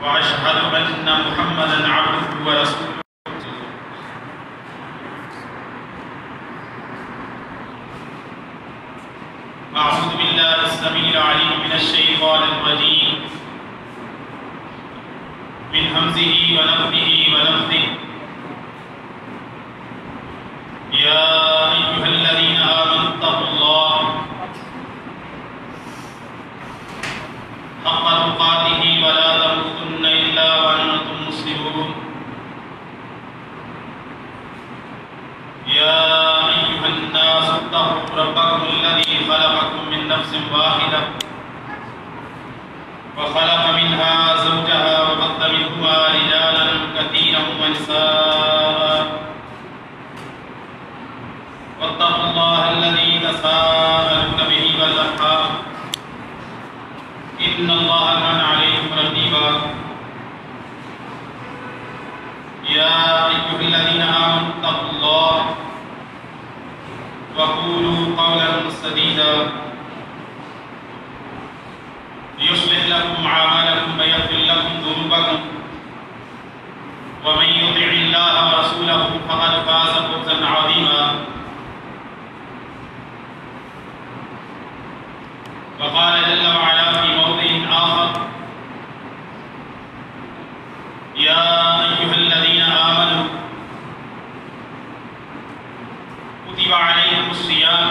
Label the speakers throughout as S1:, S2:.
S1: وأشهد أن محمدًا عبده ورسوله. أعوذ بالله السميع العليم من الشيطان الرجيم من همزه ونفخه ونفثه. يا أيها الذين آمنوا اتقوا الله حق تقاته ولا تموتن إلا وأنتم مسلمون. يا أيها الناس اتقوا ربكم الذي خلقكم من نفس واحدة وخلق منها زوجها وبث منهما رجالا كثيرا ونساء واتقوا الله الذي تساءلون به والأرحام إن الله كان عليكم رقيبا. يا أيها الذين آمنوا اتقوا الله وقولوا قولا سديدا يصلح لكم أعمالكم ويغفر لكم ذنوبكم ومن يطع الله ورسوله فقد فاز فوزا عظيما. وقال جل وعلا في موضع آخر: يا أيها الذين آمنوا كتب عليكم الصيام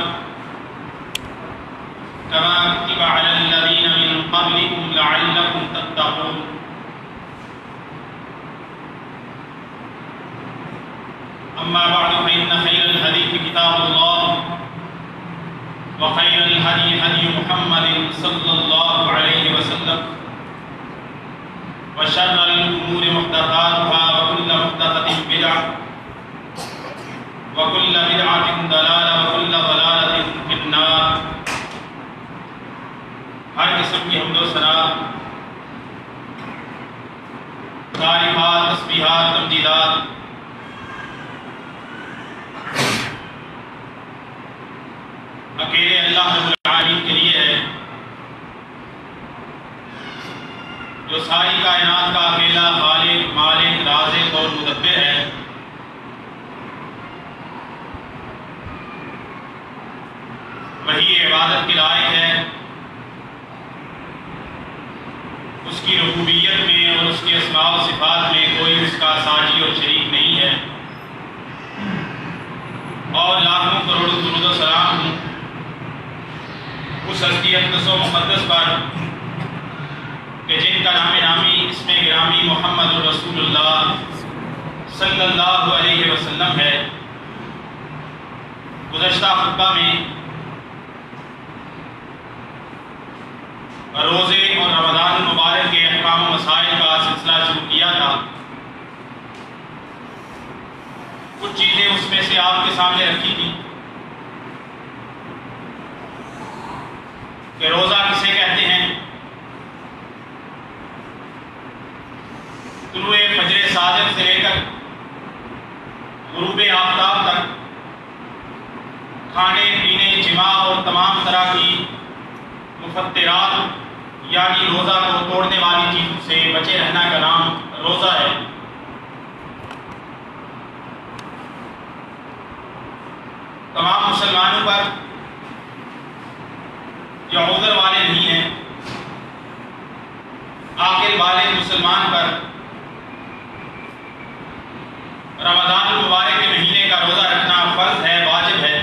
S1: كما كتب على الذين من قبلكم لعلكم تتقون. أما بعد فإن خير الحديث كتاب الله وخير الهدي هدي محمد صلى الله عليه وسلم وشر الأمور محدثاتها وكل محدثة بدعة وكل بدعة ضلالة وكل ضلالة في النار. ہر قسم کی حمد و ثنا، تعریفات، تسبیحات، تمجیدات اکیلے اللہ رب العالمین کے لیے ہے، جو ساری کائنات کا اکیلا خالق، مالک، رازق اور مدبر ہے. وہی عبادت کے لائق ہے. اس کی ربوبیت میں اور اس کے اسماء و صفات میں کوئی اس کا ساجی اور شریک نہیں ہے. اور لاکھوں کروڑوں درود و سلام اس ہستی اقدس و مقدس پر کہ جن کا نام نامی اسم گرامی محمد رسول اللہ صلی اللہ علیہ وسلم ہے. گزشتہ خطبہ میں روزے اور رمضان المبارک کے احکام و مسائل کا سلسلہ شروع کیا تھا. کچھ چیزیں اس میں سے آپ کے سامنے رکھی تھی کہ روزہ کسے کہتے ہیں. طلوع فجر صادق سے لے کر غروب آفتاب تک کھانے پینے، جماع اور تمام طرح کی مفطرات یعنی روزہ کو توڑنے والی چیزوں سے بچے رہنا کا نام روزہ ہے. تمام مسلمانوں پر جو عذر والے نہیں ہیں، عاقل بالغ مسلمان پر رمضان المبارک کے مہینے کا روزہ رکھنا فرض ہے، واجب ہے.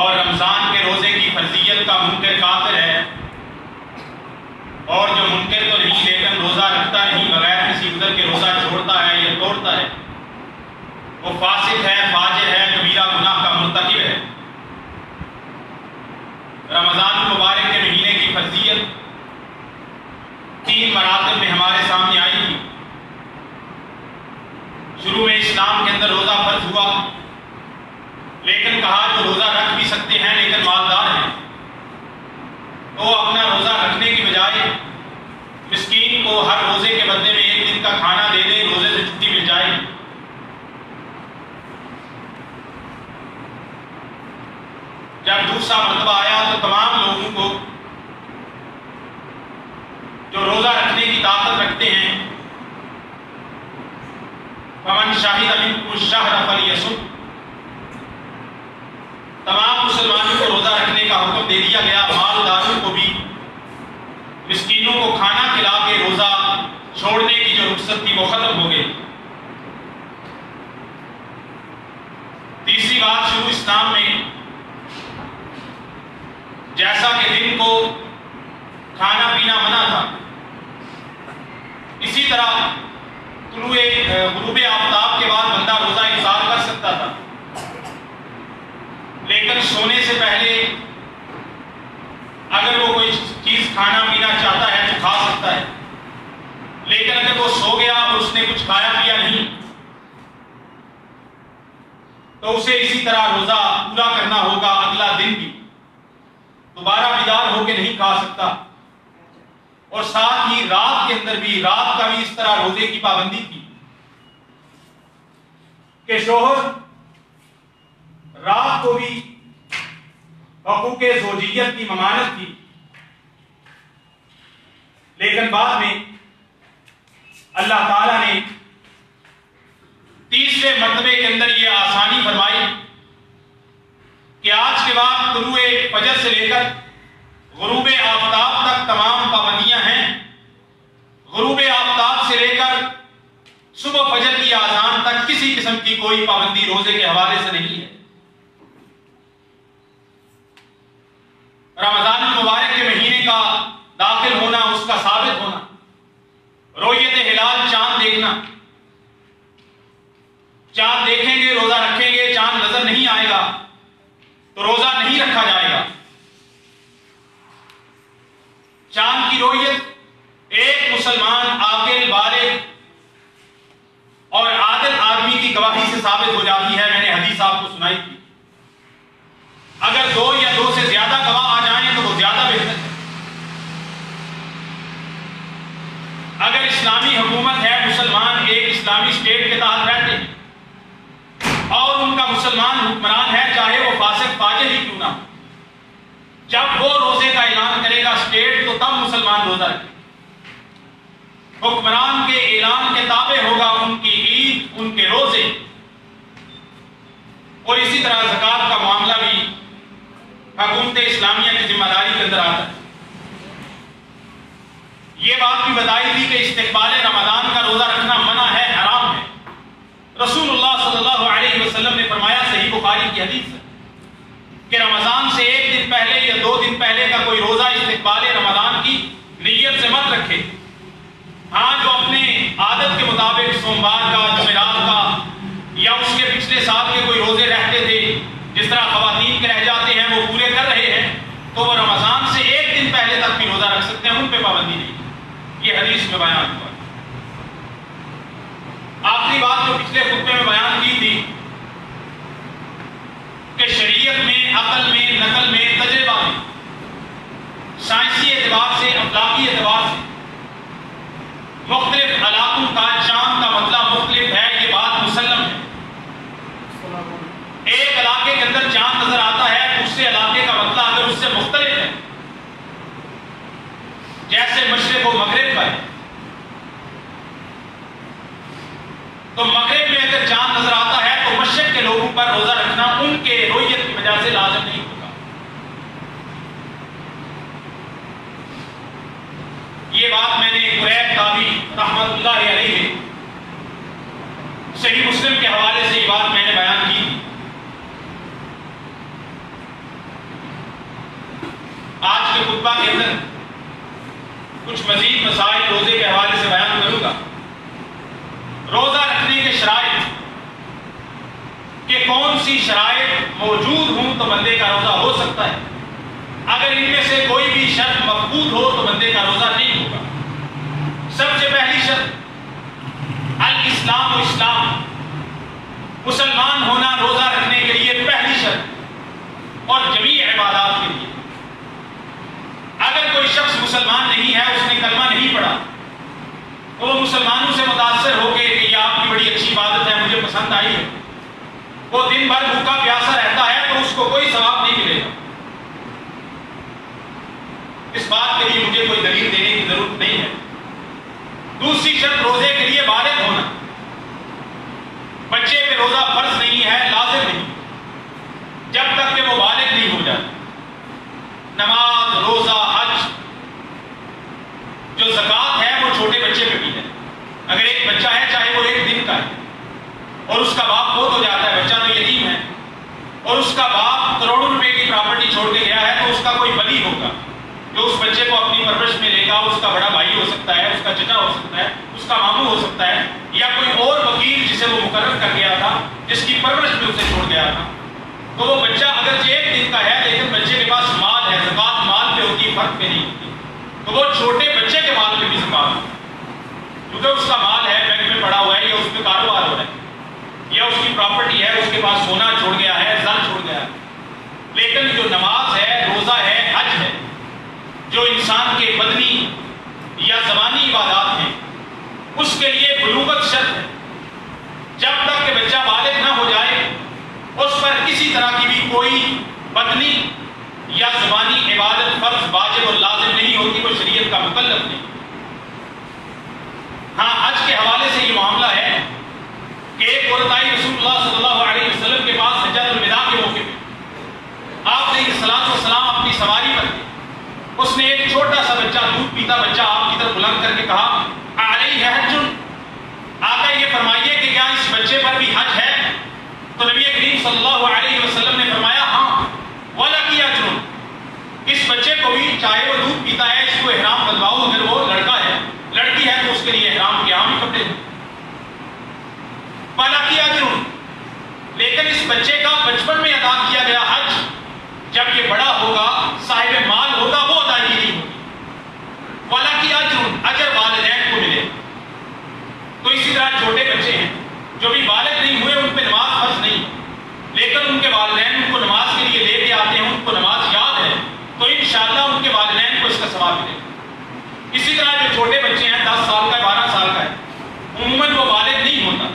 S1: اور رمضان کے روزے کی فرضیت کا منکر کافر ہے. اور جو منکر تو نہیں لیکن روزہ رکھتا نہیں، بغیر کسی عذر کے روزہ چھوڑتا ہے یا توڑتا ہے، وہ فاسق ہے، فاجر ہے، کبیرہ گناہ کا مرتکب ہے. رمضان المبارک کے مہینے کی فرضیت 3 مراتب میں ہمارے سامنے آئی تھی. شروع میں اسلام کے اندر روزہ فرض ہوا، لیکن کہا جو روزہ رکھ بھی سکتے ہیں لیکن مالدار ہیں تو وہ اپنا روزہ رکھنے کی بجائے مسکین کو ہر روزے کے بدلے میں 1 دن کا کھانا دے دیں، روزے سے چھٹی مل جائے. جب دوسرا مرتبہ آیا تو تمام لوگوں کو جو روزہ فمن شہد منکم الشہر فلیصم، تمام مسلمانوں کو روزہ رکھنے کا حکم دے دیا گیا، مالداروں کو بھی، مسکینوں کو کھانا کھلا کے روزہ چھوڑنے کی جو رخصت تھی وہ ختم ہو گئی۔ تیسری بات، شروع اسلام میں جیسا کہ دن کو کھانا پینا منع تھا، اسی طرح غروب آفتاب کے بعد بندہ روزہ افطار کر سکتا تھا، لیکن سونے سے پہلے اگر وہ کوئی چیز کھانا پینا چاہتا ہے تو کھا سکتا ہے، لیکن اگر وہ سو گیا اور اس نے کچھ کھایا پیا نہیں تو اسے اسی طرح روزہ پورا کرنا ہوگا، اگلا دن بھی دوبارہ بیدار ہو کے نہیں کھا سکتا، اور ساتھ ہی رات کے اندر بھی، رات کا بھی اس طرح روزے کی پابندی تھی کہ شوہر رات کو بھی حقوق زوجیت کی ممانعت تھی، لیکن بعد میں اللہ تعالیٰ نے تیسرے مرتبے کے اندر یہ آسانی فرمائی کہ آج کے بعد طلوع فجر سے لے کر غروب آفتاب تک تمام پابندیاں ہیں، غروب آفتاب سے لے کر صبح فجر کی اذان تک کسی قسم کی کوئی پابندی روزے کے حوالے سے نہیں ہے۔ رمضان المبارک کے مہینے کا داخل ہونا، اس کا ثابت ہونا، رؤیت ہلال، چاند دیکھنا، چاند دیکھیں گے روزہ رکھیں گے، چاند نظر نہیں آئے گا تو روزہ نہیں رکھا جائے گا۔ چاند کی رؤیت ایک مسلمان عاقل بالغ اور عادل آدمی کی گواہی سے ثابت ہو جاتی ہے۔ میں نے حدیث آپ کو سنائی تھی، اگر دو یا دو سے زیادہ گواہ آ جائیں تو وہ زیادہ بہتر ہے۔ اگر اسلامی حکومت ہے، مسلمان ایک اسلامی اسٹیٹ کے تحت رہتے ہیں اور ان کا مسلمان حکمران ہے، چاہے وہ فاسق فاجر ہی کیوں نہ ہو، جب وہ روزے کا اعلان کرے گا اسٹیٹ تو تب مسلمان روزہ رکھے، حکمران کے اعلان کے تابع ہوگا ان کی عید، ان کے روزے۔ اور اسی طرح زکوٰۃ کا معاملہ بھی حکومت اسلامیہ کی ذمہ داری کے اندر آتا ہے۔ یہ بات بھی بتائی تھی کہ استقبال رمضان کا روزہ رکھنا منع ہے، حرام ہے۔ رسول اللہ صلی اللہ علیہ وسلم نے فرمایا، صحیح بخاری کی حدیث ہے، کہ رمضان سے ایک دن پہلے یا 2 دن پہلے کا کوئی روزہ استقبال رمضان کی نیت سے مت رکھے۔ ہاں، جو اپنے عادت کے مطابق سوموار کا، جمعرات کا یا اس کے پچھلے سال کے کوئی روزے رہتے تھے، جس طرح خواتین کے رہ جاتے ہیں، وہ پورے کر رہے ہیں تو وہ رمضان سے ایک دن پہلے تک بھی روزہ رکھ سکتے ہیں، ان پہ پابندی نہیں۔ یہ حدیث میں بیان ہوا۔ آخری بات جو پچھلے خطبے میں بیان کی تھی کہ شریعت میں، عقل میں، نقل میں، تجربہ میں، سائنسی اعتبار سے، اخلاقی اعتبار سے مختلف علاقوں کا چاند کا مطلب مختلف ہے، یہ بات مسلم ہے۔ ایک علاقے کے اندر چاند نظر آتا ہے، دوسرے علاقے کا مطلب اگر اس سے مختلف ہے، جیسے مشرق و مغرب کا ہے، تو مغرب میں اگر چاند نظر آتا ہے تو مشرق کے لوگوں پر روزہ رکھنا ان کے رؤیت کی وجہ سے لازم نہیں ہوگا۔ یہ بات میں نے قریب قاضی رحمت اللہ علیہ صحیح مسلم کے حوالے سے یہ بات میں نے بیان کی تھی۔ آج کے خطبہ کے اندر کچھ مزید مسائل روزے کے حوالے سے بیان کروں گا۔ روزہ رکھنے کے شرائط، کہ کون سی شرائط موجود ہوں تو بندے کا روزہ ہو سکتا ہے، اگر ان میں سے کوئی بھی شرط مفقود ہو تو بندے کا روزہ نہیں ہوگا۔ سب سے پہلی شرط الاسلام و اسلام، مسلمان ہونا روزہ رکھنے کے لیے پہلی شرط، اور جمیع عبادات کے لیے۔ اگر کوئی شخص مسلمان نہیں ہے، اس نے کلمہ نہیں پڑھا، تو وہ مسلمانوں سے متاثر ہو کے کہ یہ آپ کی بڑی اچھی عبادت ہے، مجھے پسند آئی ہے، وہ دن بھر بھوکا پیاسا رہتا ہے تو اس کو کوئی ثواب نہیں ملے گا۔ اس بات کے لیے مجھے کوئی دلیل دینے کی ضرورت نہیں ہے۔ دوسری شرط روزے کے لیے بالغ ہونا، نماز، روزہ، حج، جو زکوٰۃ ہے وہ چھوٹے بچے پہ بھی ہے. اگر ایک بچہ ہے چاہے وہ 1 دن کا ہے اور اس کا باپ فوت ہو جاتا ہے، بچہ تو یتیم ہے، اور اس کا باپ کروڑوں روپے کی پراپرٹی چھوڑ کے گیا ہے، تو اس کا کوئی ولی ہوگا جو اس بچے کو اپنی پرورش میں لے گا. اس کا بڑا بھائی ہو سکتا ہے، اس کا چچا ہو سکتا ہے، اس کا ماموں ہو سکتا ہے، یا کوئی اور وکیل جسے وہ مقرر کر گیا تھا، جس کی پرورش میں اسے چھوڑ گیا تھا. تو وہ بچہ اگرچہ 1 دن کا ہے لیکن بچے کے پاس مال ہے. زکوٰۃ مال پہ ہوتی ہے، فرد پہ نہیں ہوتی. تو وہ چھوٹے بچے کے مال پہ بھی زکوٰۃ ہوتی ہے، کیونکہ اس کا مال ہے، بینک میں پڑا ہوا ہے، یا اس پہ کاروبار ہو رہا ہے، یا اس کی پراپرٹی ہے، اس کے پاس سونا چھوڑ گیا ہے، زر چھوڑ گیا ہے. لیکن جو نماز ہے، روزہ ہے، حج ہے، جو انسان کے بدنی یا زبانی عبادات ہیں، اس کے لیے بلوغت شرط ہے. جب تک کہ بچہ بالغ نہ ہو جائے اس پر کسی طرح کی بھی کوئی بدنی یا زبانی عبادت فرض، واجب اور لازم نہیں ہوتی، وہ شریعت کا مکلف نہیں. ہاں، حج کے حوالے سے یہ معاملہ ہے کہ ایک عورت آئی رسول اللہ صلی اللہ علیہ وسلم کے پاس حجۃ الوداع کے موقع پہ. آپ علیہ الصلوۃ والسلام اپنی سواری پر تھے. اس نے ایک چھوٹا سا بچہ، دودھ پیتا بچہ آپ کی طرف بلند کر کے کہا علیہ حج. آقا یہ فرمائیے کہ کیا اس بچے پر بھی حج ہے؟ تو نبی کریم صلی اللہ علیہ وسلم نے فرمایا ہاں، وَلَكِ أَجْرٌ. اس بچے کو بھی چاہے وہ دودھ پیتا ہے اس کو احرام بدلواؤ. اگر وہ لڑکا ہے، لڑکی ہے تو اس کے لیے احرام کے عام کپڑے ہیں. وَلَكِ أَجْرٌ. لیکن اس بچے کا بچپن میں ادا کیا گیا حج جب یہ بڑا ہوگا، صاحب مال ہوگا، وہ ادائیگی نہیں ہوگی. وَلَكِ أَجْرٌ. اجر والدین کو ملے. تو اسی طرح چھوٹے بچے ہیں جو بھی بالغ نہیں ہوئے، ان پہ نماز فرض نہیں، لیکن ان کے والدین ان کو نماز کے لیے لے کے آتے ہیں، ان کو نماز یاد ہے، تو انشاءاللہ ان کے والدین کو اس کا ثواب ملے. اسی طرح جو چھوٹے بچے ہیں، 10 سال کا ہے، 12 سال کا ہے، عموماً وہ بالغ نہیں ہوتا،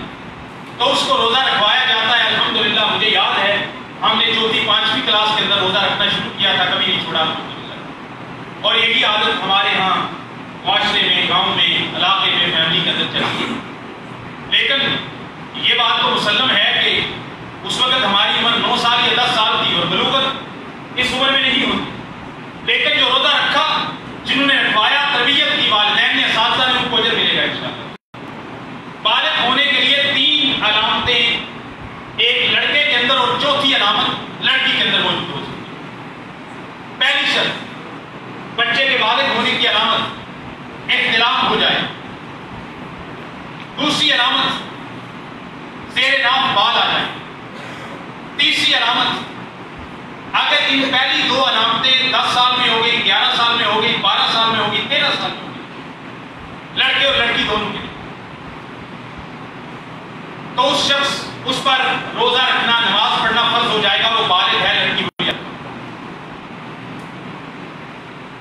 S1: تو اس کو روزہ رکھوایا جاتا ہے. الحمدللہ مجھے یاد ہے ہم نے 4تھی 5ویں کلاس کے اندر روزہ رکھنا شروع کیا تھا، کبھی نہیں چھوڑا الحمدللہ. اور یہی عادت ہمارے ہاں معاشرے میں، گاؤں میں، علاقے میں، فیملی کے اندر چلتی ہے. لیکن یہ بات تو مسلم ہے کہ اس وقت ہماری عمر 9 سال یا 10 سال تھی اور بلوغت اس عمر میں نہیں ہوتی. لیکن جو روزہ رکھا، جنہوں نے رکھوایا، تربیت کی، والدین نے، اساتذہ نے، ان کو اجر ملے گا انشاءاللہ. بالغ ہونے کے لیے 3 علامتیں ایک لڑکے کے اندر اور 4تھی علامت لڑکی کے اندر موجود ہو سکتی ہے. پہلی شرط، بچے کے بالغ ہونے کی علامت احتلام ہو جائے. دوسری علامت، زیر ناف بال آ جائے. تیسری علامت، اگر ان پہلی 2 علامتیں 10 سال میں ہو گئی، 11 سال میں ہو گئی، 12 سال میں ہو گئی، 13 سال میں ہو گئی، لڑکے اور لڑکی دونوں کے لیے، تو اس شخص اس پر روزہ رکھنا، نماز پڑھنا فرض ہو جائے گا. وہ بالغ ہے، لڑکی ہو جائے.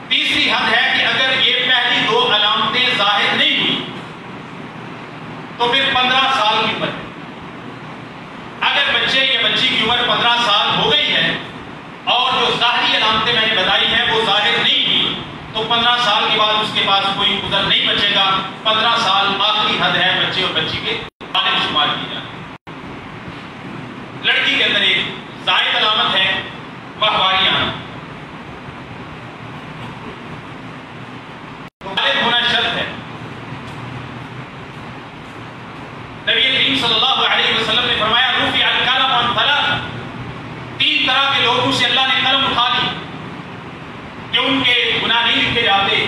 S1: تیسری حد ہے کہ اگر یہ پہلی 2 علامتیں ظاہر نہیں ہوئی تو پھر 15 سال کی عمر. اگر بچے یا بچی کی عمر 15 سال ہو گئی ہے اور جو ظاہری علامتیں میں نے بتائی ہیں وہ ظاہر نہیں ہوئی، تو 15 سال کے بعد اس کے پاس کوئی عذر نہیں بچے گا. 15 سال آخری حد ہے بچے اور بچی کے بالغ شمار کی جائے. لڑکی کے اندر ایک زائد علامت ہے، ماہواری آنا. بالغ ہونا شرط ہے. نبی کریم صلی اللہ علیہ وسلم نے فرمایا رفع القلم عن 3. 3 طرح کے لوگوں سے اللہ نے قلم اٹھا لی کہ ان کے گناہ نہیں لکھے جاتے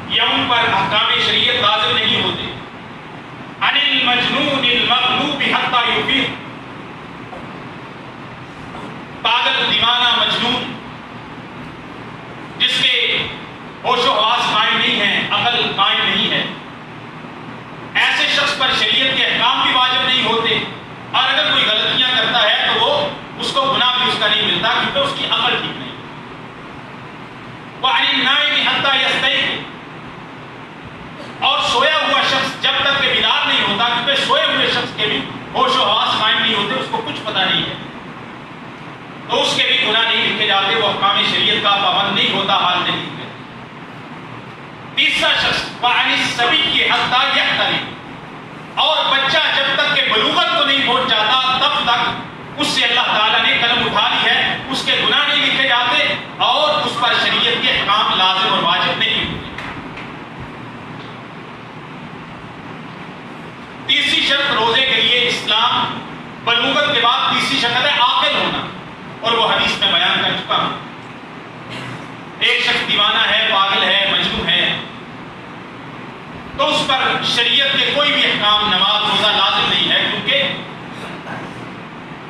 S1: یا ان پر احکام شریعت لازم نہیں ہوتے. عن المجنون المغلوب حتى يفيق. پاگل، دیوانہ، مجنون، جس کے ہوش و حواس قائم نہیں ہیں، عقل قائم نہیں ہے، ایسے شخص پر شریعت کے احکام بھی واجب نہیں ہوتے، اور اگر کوئی غلطیاں کرتا ہے تو وہ اس کو گناہ بھی اس کا نہیں ملتا کیونکہ اس کی عقل ٹھیک نہیں. وعن النائم حتى يستيقظ. اور سویا ہوا شخص جب تک کہ بیدار نہیں ہوتا، کیونکہ سوئے ہوئے شخص کے بھی ہوش و حواس قائم نہیں ہوتے، اس کو کچھ پتہ نہیں ہے، تو اس کے بھی گناہ نہیں لکھے جاتے، وہ احکام شریعت کا پابند نہیں ہوتا، حال نہیں ہوتے. تیسرا شخص وعن الصبي حتى يحتلم. اور بچہ جب تک کہ بلوغت کو نہیں پہنچ جاتا تب تک اس سے اللہ تعالیٰ نے قلم اٹھا لی ہے، اس کے گناہ نہیں لکھے جاتے اور اس پر شریعت کے احکام لازم اور واجب نہیں ہوتے۔ تیسری شرط روزے کے لیے اسلام بلوغت کے بعد تیسری شرط ہے عاقل ہونا، اور وہ حدیث میں بیان کر چکا ہوں۔ ایک شخص دیوانہ ہے، پاگل ہے، مجنون ہے، تو اس پر شریعت کے کوئی بھی احکام نماز روزہ لازم نہیں ہے، کیونکہ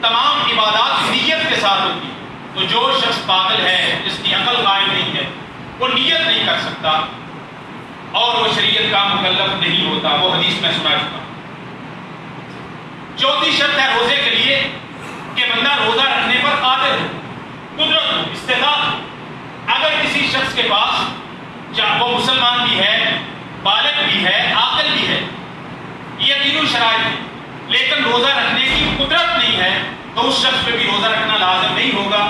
S1: تمام عبادات نیت کے ساتھ ہوتی ہے۔ تو جو شخص پاگل ہے، جس کی عقل قائم نہیں ہے، وہ نیت نہیں کر سکتا اور وہ شریعت کا مکلف نہیں ہوتا، وہ حدیث میں سنا چکا۔ چوتھی شرط ہے روزے کے لیے کہ بندہ روزہ رکھنے پر قادر ہو، قدرت ہو، استطاعت۔ اگر کسی شخص کے پاس وہ مسلمان بھی ہے، بالغ بھی ہے، عاقل بھی ہے، یہ تینوں شرائط ہیں، لیکن روزہ رکھنے کی قدرت نہیں ہے، تو اس شخص پہ بھی روزہ رکھنا لازم نہیں ہوگا۔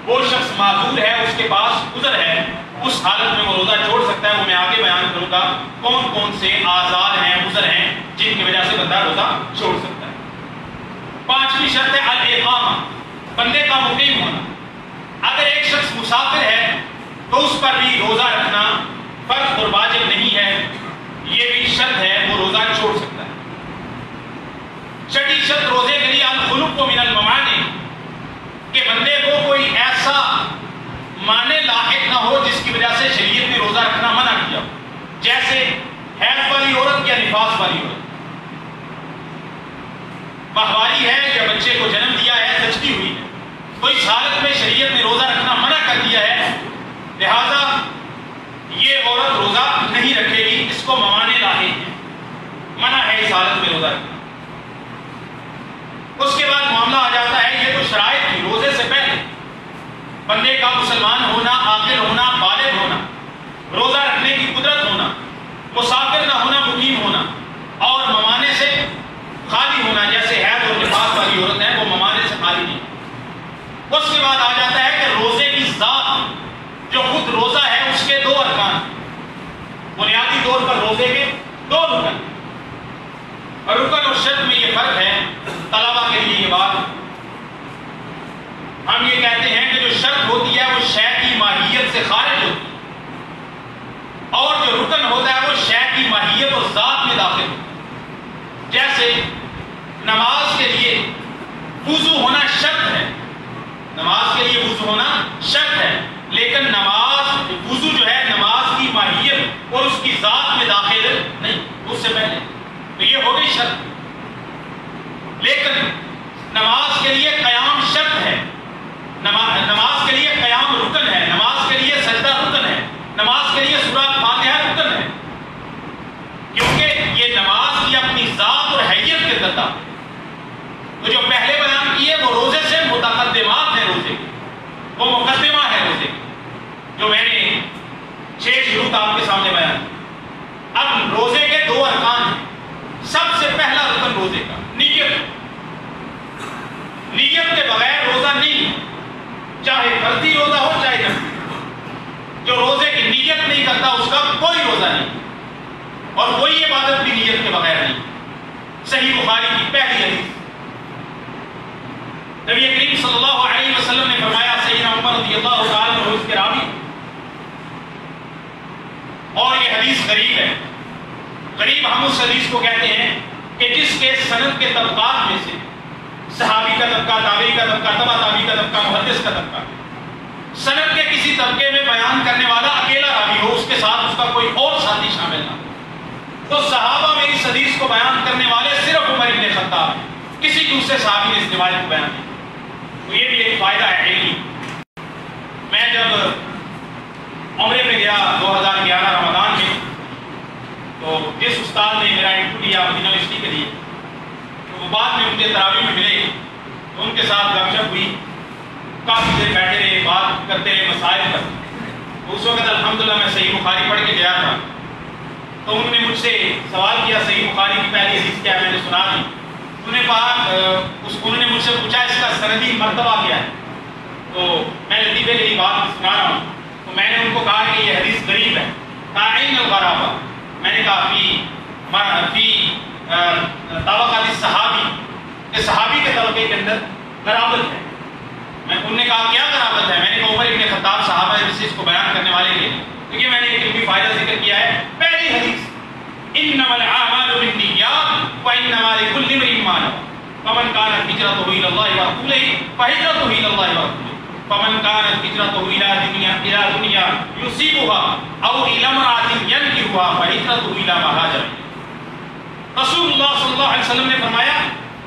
S1: وہ شخص معذور ہے، اس کے پاس عذر ہے، اس حالت میں وہ روزہ چھوڑ سکتا ہے۔ وہ میں آگے بیان کروں گا کون کون سے آزار ہیں، عذر ہیں، جن کی وجہ سے بندہ روزہ چھوڑ سکتا ہے۔ پانچویں شرط ہے الاقامہ، بندے کا مقیم ہونا۔ اگر ایک شخص مسافر ہے تو اس پر بھی روزہ رکھنا فرض اور واجب نہیں ہے، یہ بھی شرط ہے، وہ روزہ چھوڑ سکتا ہے۔ چھٹی شرط روزے کے لیے الخلق من الموانع، کہ بندے کو کوئی ایسا مانع لاحق نہ ہو جس کی وجہ سے شریعت نے روزہ رکھنا منع کیا ہو، جیسے حیض والی عورت یا نفاس والی عورت، ماہواری ہے یا بچے کو جنم دیا ہے، زچگی ہوئی ہے، تو اس حالت میں شریعت نے روزہ رکھنا منع کر دیا ہے، لہذا یہ عورت روزہ نہیں رکھے گی، اس کو موانع لاحق ہے، منع ہے اس حالت میں روزہ رکھنا۔ اس کے بعد معاملہ آ جاتا ہے، یہ تو شرائط تھی روزے سے پہلے، بندے کا مسلمان ہونا، عاقل ہونا، بالغ ہونا، روزہ رکھنے کی قدرت ہونا، مسافر نہ ہونا، مقیم ہونا، اور ممانع سے خالی ہونا، جیسے حیض اور نفاس والی عورت ہے وہ ممانع سے خالی نہیں۔ اس کے بعد آ جاتا ہے کہ روزے کی ذات، جو خود روزہ ہے اس کے دو ارکان، بنیادی طور پر روزے کے دو رکن، اور رکن اور شرط میں یہ فرق ہے۔ طلبہ کے لیے یہ بات، ہم یہ کہتے ہیں کہ جو شرط ہوتی ہے وہ شے کی ماہیت سے خارج ہوتی ہے، اور جو رکن ہوتا ہے وہ شے کی ماہیت اور ذات میں داخل ہوتا ہے۔ جیسے نماز کے لیے وضو ہونا شرط ہے، نماز کے لیے وضو ہونا شرط ہے، لیکن نماز وضو جو ہے نماز کی ماہیت اور اس کی ذات میں داخل نہیں، اس سے پہلے، تو یہ ہو گئی شرط۔ لیکن نماز کے لیے قیام شرط ہے، نماز کے لیے قیام رکن ہے، نماز کے لیے سجدہ رکن ہے، نماز کے لیے سورۃ فاتحہ رکن ہے، کیونکہ یہ نماز کی اپنی ذات اور حیثیت کے اندر ہے۔ تو جو پہلے بیان کیے وہ روزے سے متقدمات ہیں، روزے کی وہ مقدمہ ہے روزے کی، جو میں نے 6 شروط آپ کے سامنے بیان کی۔ اب روزے کے دو ارکان ہیں۔ سب سے پہلا رکن روزے کا نیت، نیت کے بغیر روزہ نہیں، چاہے فرضی روزہ ہو چاہے نفلی۔ جو روزے کی نیت نہیں کرتا اس کا کوئی روزہ نہیں، اور کوئی عبادت بھی نیت کے بغیر نہیں۔ صحیح بخاری کی پہلی حدیث، نبی کریم صلی اللہ علیہ وسلم نے فرمایا، سیدنا عمر رضی اللہ تعالیٰ عنہ اس کے راوی، اور یہ حدیث غریب ہے، غریب ہم اس حدیث کو کہتے ہیں کہ جس کے سند کے طبقات میں سے صحابی کا طبقہ، تابعی کا طبقہ، تبع تابعی کا طبقہ، محدث کا طبقہ، سند کے کسی طبقے میں بیان کرنے والا اکیلا راوی ہو، اس کے ساتھ اس کا کوئی اور ساتھی شامل نہ ہو۔ تو صحابہ میں اس حدیث کو بیان کرنے والے صرف عمر بن خطاب ہیں، کسی دوسرے صحابی نے اس روایت کو بیان نہیں۔ تو یہ بھی ایک فائدہ ہے علمی۔ میں جب عمرے پہ گیا 2011 رمضان میں، تو جس استاد نے میرا انٹرویو لیا مدینہ یونیورسٹی کے لیے، تو وہ بعد میں مجھے تراویح میں ملے، تو ان کے ساتھ گپ شپ ہوئی، کافی دیر بیٹھے رہے، بات کرتے رہے مسائل پر۔ اس وقت الحمدللہ میں صحیح بخاری پڑھ کے گیا تھا، تو انہوں نے مجھ سے سوال کیا صحیح بخاری کی پہلی حدیث کیا ہے، میں نے سنا دی۔ انہوں نے مجھ سے پوچھا اس کا سندی مرتبہ کیا ہے، تو میں لطیفے کے لیے بات سنا رہا ہوں، تو میں نے ان کو کہا کہ یہ حدیث غریب ہے، تعین الغرابہ۔ میں نے کہا فی طبقات الصحابی، کہ صحابی کے طبقے کے اندر قرابت ہے. انہوں نے کہا کیا قرابت ہے؟ میں نے کہا عمر ابن خطاب صحابہ سے اس کو بیان کرنے والے کے لیے، کیونکہ میں نے ایک علمی فائدہ ذکر کیا ہے. پہلی حدیث انما الاعمال بالنیات وانما لکل امرئ ما نوى فمن كانت هجرته الى الله ورسوله فهجرته الى الله ورسوله فمن كانت هجرته الى دنيا يصيبها او الى امرأة ينكحها فهجرته الى ما هاجر اليه. رسول اللہ صلی اللہ علیہ وسلم نے فرمایا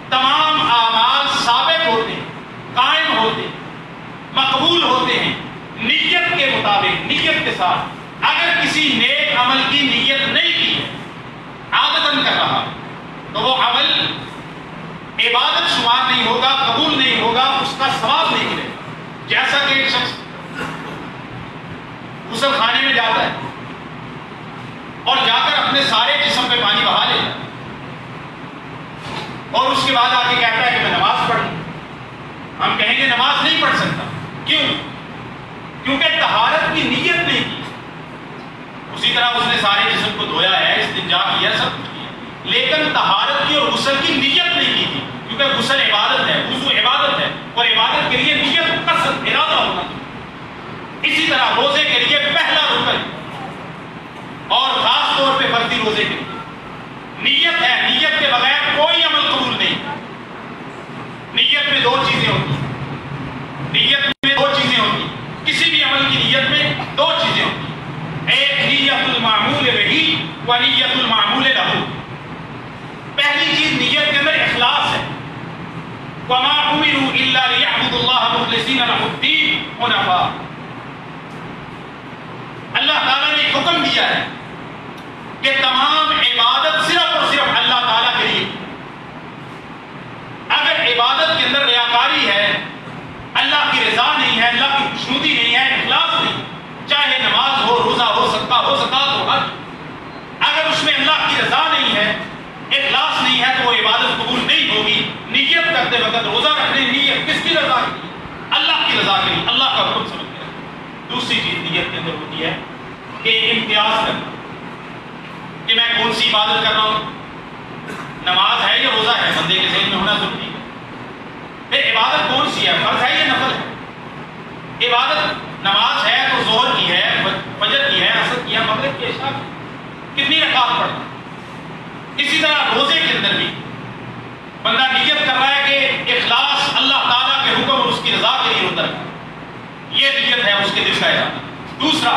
S1: تمام اعمال ثابت ہوتے ہیں، قائم ہوتے ہیں، مقبول ہوتے ہیں نیت کے مطابق، نیت کے ساتھ. اگر کسی نیک عمل کی نیت نہیں کی ہے، عادتاً کر رہا تو وہ عمل عبادت شمار نہیں ہوگا، قبول نہیں ہوگا، اس کا ثواب نہیں ملے گا. جیسا کہ ایک شخص غسل خانے میں جاتا ہے اور جا کر اپنے سارے جسم پہ پانی بہا لیتا ہے اور اس کے بعد آ کے کہتا ہے کہ میں نماز پڑھ لوں. ہم کہیں گے نماز نہیں پڑھ سکتا. کیوں؟ کیونکہ طہارت کی نیت نہیں کی. اسی طرح اس نے سارے جسم کو دھویا ہے، استنجا کیا، سب کچھ کیا، لیکن طہارت کی اور غسل کی نیت نہیں کی تھی. کیونکہ غسل عبادت ہے، وضو عبادت ہے، اور عبادت کے لیے نیت، قصد، ارادہ ہونا چاہیے. اسی طرح روزے کے لیے پہلا رکن اور خاص طور پہ فرضی روزے کے لیے نیت ہے. نیت کے بغیر کوئی عمل قبول نہیں. نیت میں دو چیزیں ہوتی ہیں، نیت میں دو چیزیں ہوتی ہیں، کسی بھی عمل کی نیت میں دو چیزیں ہوتی ہیں. ایک نیت المعمول بہی و نیت المعمول لہو. پہلی چیز نیت کے اندر اخلاص ہے. وما امروا الا ليعبدوا الله مخلصين له الدين حنفاء. اللہ تعالیٰ نے ایک حکم دیا ہے کہ تمام عبادت صرف اور صرف اللہ تعالیٰ کے لیے. اگر عبادت کے اندر ریاکاری ہے، اللہ کی رضا نہیں ہے، اللہ کی خوشنودی نہیں ہے، اخلاص نہیں، چاہے نماز ہو، روزہ ہو، صدقہ ہو، زکات ہو، حج، اگر اس میں اللہ کی رضا نہیں ہے، اخلاص نہیں ہے، تو وہ عبادت قبول نہیں ہوگی. نیت کرتے وقت روزہ رکھنے نیت کس کی رضا کی؟ اللہ کی رضا کی، اللہ کا حکم سمجھ کر. دوسری چیز نیت کے اندر ہوتی ہے کہ امتیاز کرنا، کہ میں کون سی عبادت کر رہا ہوں. نماز ہے یا روزہ ہے، بندے کے ذہن میں ہونا ضروری ہے. پھر عبادت کون سی ہے، فرض ہے یا نفل ہے. عبادت نماز ہے تو ظہر کی ہے، فجر کی ہے، عصر کی ہے، مغرب کی، عشاء کی، کتنی رکعت پڑھنا. اسی طرح روزے کے اندر بھی بندہ نیت کر رہا ہے کہ اخلاص اللہ تعالیٰ کے حکم اور اس کی رضا کے لیے ہوتا ہے. یہ نیت ہے اس کے دل کا ارادہ. دوسرا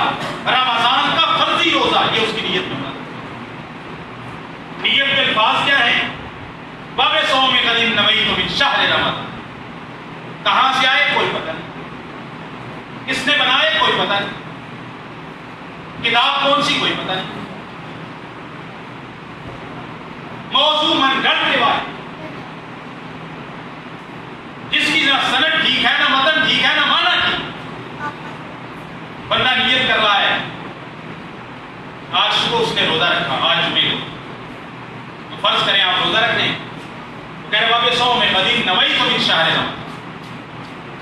S1: رمضان کا فرضی روزہ، یہ اس کی نیت میں ہوتا ہے. نیت کے الفاظ کیا ہیں؟ باب صوم غد نویت من شہر رمضان. کہاں سے آئے کوئی پتہ نہیں، کس نے بنائے کوئی پتہ نہیں، کتاب کون سی کوئی پتہ نہیں، موضوع من گھڑ روایت، جس کی نہ سند ٹھیک ہے، نہ متن ٹھیک ہے، نہ معنی ٹھیک. بندہ نیت کر رہا ہے، آج صبح اس نے روزہ رکھا، آج جمعے کو، تو فرض کریں آپ روزہ رکھ لیں، کہہ رہے باب صوم غد نویت من شہر رمضان.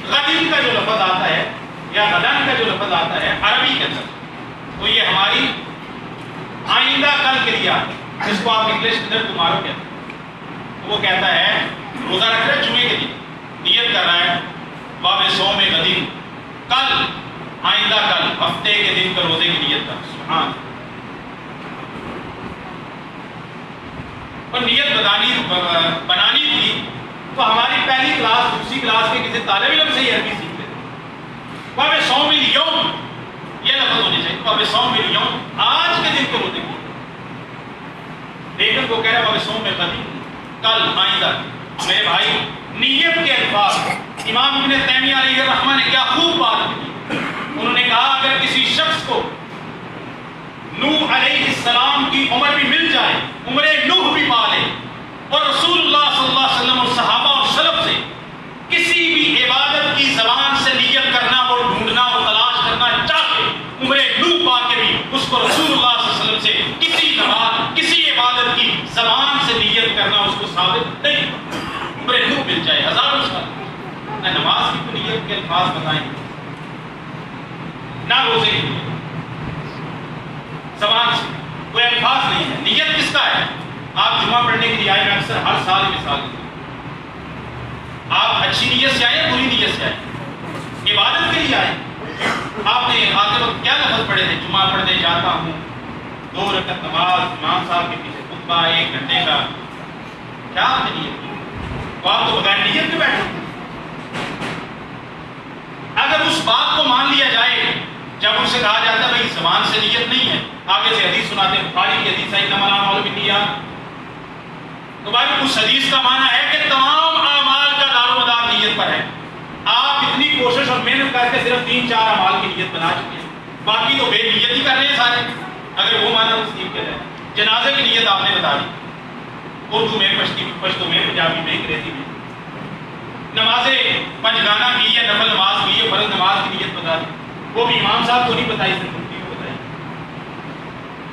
S1: غدین کا جو لفظ آتا ہے یا غدن کا جو لفظ آتا ہے عربی کے اندر، تو یہ ہماری آئندہ کل کے لیے آتا ہے، جس کو آپ انگلش کے اندر ٹمارو کہتے ہیں. وہ کہتا ہے روزہ رکھ رہے جمعے کے لیے، نیت کر رہا ہے باب صوم غدین، کل، آئندہ کل، ہفتے کے دن کا روزے کی نیت کر. سبحان. اور نیت بنانی تھی تو ہماری پہلی کلاس، دوسری کلاس کے کسی طالب علم سے ہی عربی سیکھ لیتے. باب صوم الیوم یہ لفظ ہونے چاہیے، باب صوم الیوم، آج کے دن کے روزے کی. لیکن وہ کہہ رہا ہے باب صوم غدین، کل، آئندہ. میرے بھائی نیت کے الفاظ امام ابن تیمیہ علیہ الرحمہ نے کیا خوب بات کی. انہوں نے کہا اگر کسی شخص کو نوح علیہ السلام کی عمر بھی مل جائے، عمر نوح بھی پا لے، اور رسول اللہ صلی اللہ علیہ وسلم اور صحابہ اور سلف سے کسی بھی عبادت کی زبان سے نیت کرنا اور ڈھونڈنا اور تلاش کرنا چاہے، عمر نوح پا کے بھی اس کو رسول اللہ صلی اللہ علیہ وسلم سے کسی نماز، کسی عبادت کی زبان سے نیت کرنا اس کو ثابت نہیں. عمر نوح مل جائے، ہزاروں سال، نہ نماز کی تو نیت کے الفاظ بتائیں، نہ روزے کی زبان سے کوئی الفاظ نہیں ہے. نیت کس کا ہے؟ آپ جمعہ پڑھنے کے لیے آئے، میں اکثر ہر سال مثال دیتا ہوں. آپ حج اچھی نیت سے آئے بری نیت سے آئے؟ عبادت کے لیے آئے؟ آپ نے آتے وقت کیا لفظ پڑھے تھے؟ جمعہ پڑھنے جاتا ہوں، 2 رکعت نماز، امام صاحب کے پیچھے خطبہ 1 گھنٹے کا، کیا آپ نے نیت کی؟ تو آپ تو بغیر نیت کے بیٹھے. اگر اس بات کو مان لیا جائے جب ان سے کہا جاتا ہے بھائی زبان سے نیت نہیں ہے، آگے سے حدیث سناتے ہیں، بخاری کی حدیث ہے انما الاعمال بالنیات، تو بھائی اس حدیث کا معنی ہے کہ تمام اعمال کا دار و مدار نیت پر ہے. آپ اتنی کوشش اور محنت کر کے صرف 3-4 اعمال کی نیت بنا چکے ہیں، باقی تو بے نیت ہی کر رہے ہیں سارے. اگر وہ معنی تسلیم کیا جائے، جنازے کی نیت آپ نے بتا دی اردو میں، پشتو میں، پنجابی میں، انگریزی میں. نماز پنجگانہ کی یا نفل نماز کی یا فرض نماز کی نیت بتا دی، وہ بھی امام صاحب کو نہیں بتائی، صرف مفتی کو بتائی.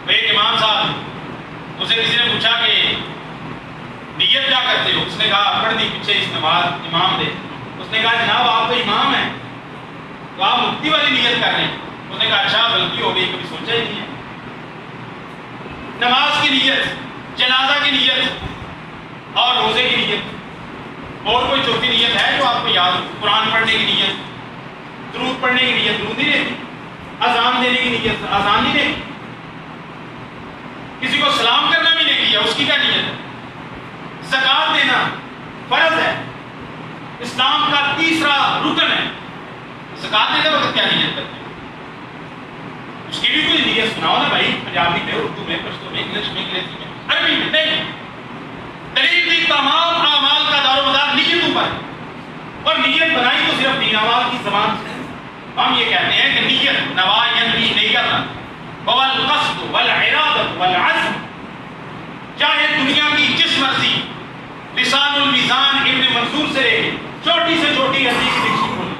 S1: ایک امام صاحب، اسے کسی نے پوچھا کہ نیت کیا کرتے ہو؟ اس نے کہا پڑھ دی پیچھے اس نماز امام دے. اس نے کہا جناب آپ تو امام ہیں تو آپ مفتی والی نیت کر رہے ہیں. اس نے کہا اچھا غلطی ہو گئی، کبھی سوچا ہی نہیں ہے. نماز کی نیت، جنازہ کی نیت اور روزے کی نیت، اور کوئی چوتھی نیت ہے جو آپ کو یاد ہو؟ قرآن پڑھنے کی نیت، درود پڑھنے کی نیت، درود نہیں رہتی. اذان دینے کی نیت، اذان نہیں دیتی. کسی کو سلام کرنا بھی نہیں کیا، اس کی کیا نیت ہے؟ زکات دینا فرض ہے، اسلام کا 3را رکن ہے. زکات دیتے وقت کیا نیت کرتے ہیں؟ اس کی بھی کوئی نیت سناؤ نا بھائی، پنجابی میں، اردو میں، پشتو میں، انگلش میں، انگریزی میں، عربی میں. نہیں، دلیل دی تمام اعمال کا دار و مدار نیتوں پر ہے، اور نیت بنائی تو صرف 3 اعمال کی زبان سے. ہم یہ کہتے ہیں کہ نیت نوا ینوی نیت والقصد والارادۃ والعزم، چاہے دنیا کی جس مرضی لسان المیزان ابن منصور سے چھوٹی سے چھوٹی حدیث کی ڈکشنری کھولیں،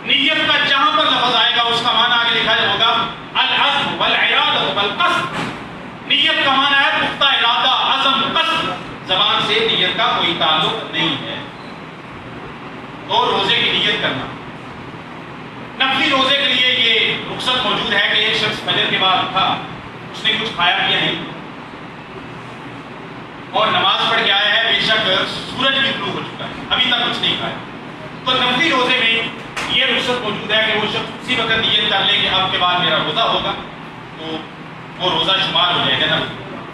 S1: نیت کا جہاں پر لفظ آئے گا اس کا معنی آگے لکھا ہوگا العزم والارادۃ والقصد. نیت کا معنی ہے پختہ ارادہ، عزم، قصد. زبان سے نیت کا کوئی تعلق نہیں ہے. اور روزے کی نیت کرنا، نفلی روزے کے لیے یہ رخصت موجود ہے کہ ایک شخص فجر کے بعد اٹھا، اس نے کچھ کھایا پیا نہیں اور نماز پڑھ کے آیا ہے، بے شک سورج بھی طلوع ہو چکا ہے، ابھی تک کچھ نہیں کھایا. تو نفلی روزے میں یہ رخصت موجود ہے کہ وہ شخص اسی وقت نیت کر لے کہ اب کے بعد میرا روزہ ہوگا، تو وہ روزہ شمار ہو جائے گا نا.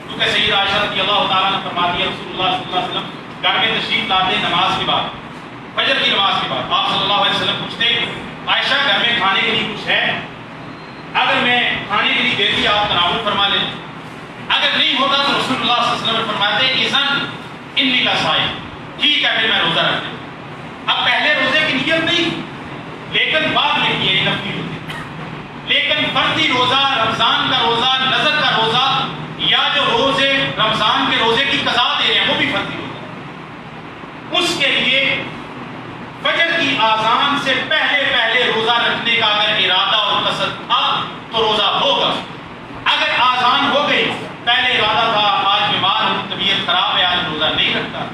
S1: کیونکہ سیدہ عائشہ رضی اللہ تعالیٰ نے فرماتی ہے رسول اللہ صلی اللہ علیہ وسلم گھر میں تشریف لاتے نماز کے بعد، فجر کی نماز کے بعد. آپ صلی اللہ علیہ وسلم پوچھتے عائشہ گھر میں کھانے کے لیے کچھ ہے؟ اگر میں کھانے کے لیے دیتی آپ تناول فرما لیں، اگر نہیں ہوتا تو رسول اللہ صلی اللہ علیہ وسلم فرماتے اذن انی لصائم، ٹھیک ہے پھر میں روزہ رکھ لوں. اب پہلے روزے کی نیت نہیں، لیکن بعد میں کی ہے نفلی روزے. لیکن فرضی روزہ، رمضان کا روزہ، نظر کا روزہ، یا جو روزے رمضان کے روزے کی قضا دے رہے ہیں وہ بھی فرضی روزہ، اس کے لیے فجر کی آذان سے پہلے روزہ رکھنے کا اگر ارادہ اور قصد تھا تو روزہ ہوگا. اگر آذان ہو گئی، پہلے ارادہ تھا آج بیمار ہوں، طبیعت خراب ہے، آج روزہ نہیں رکھتا،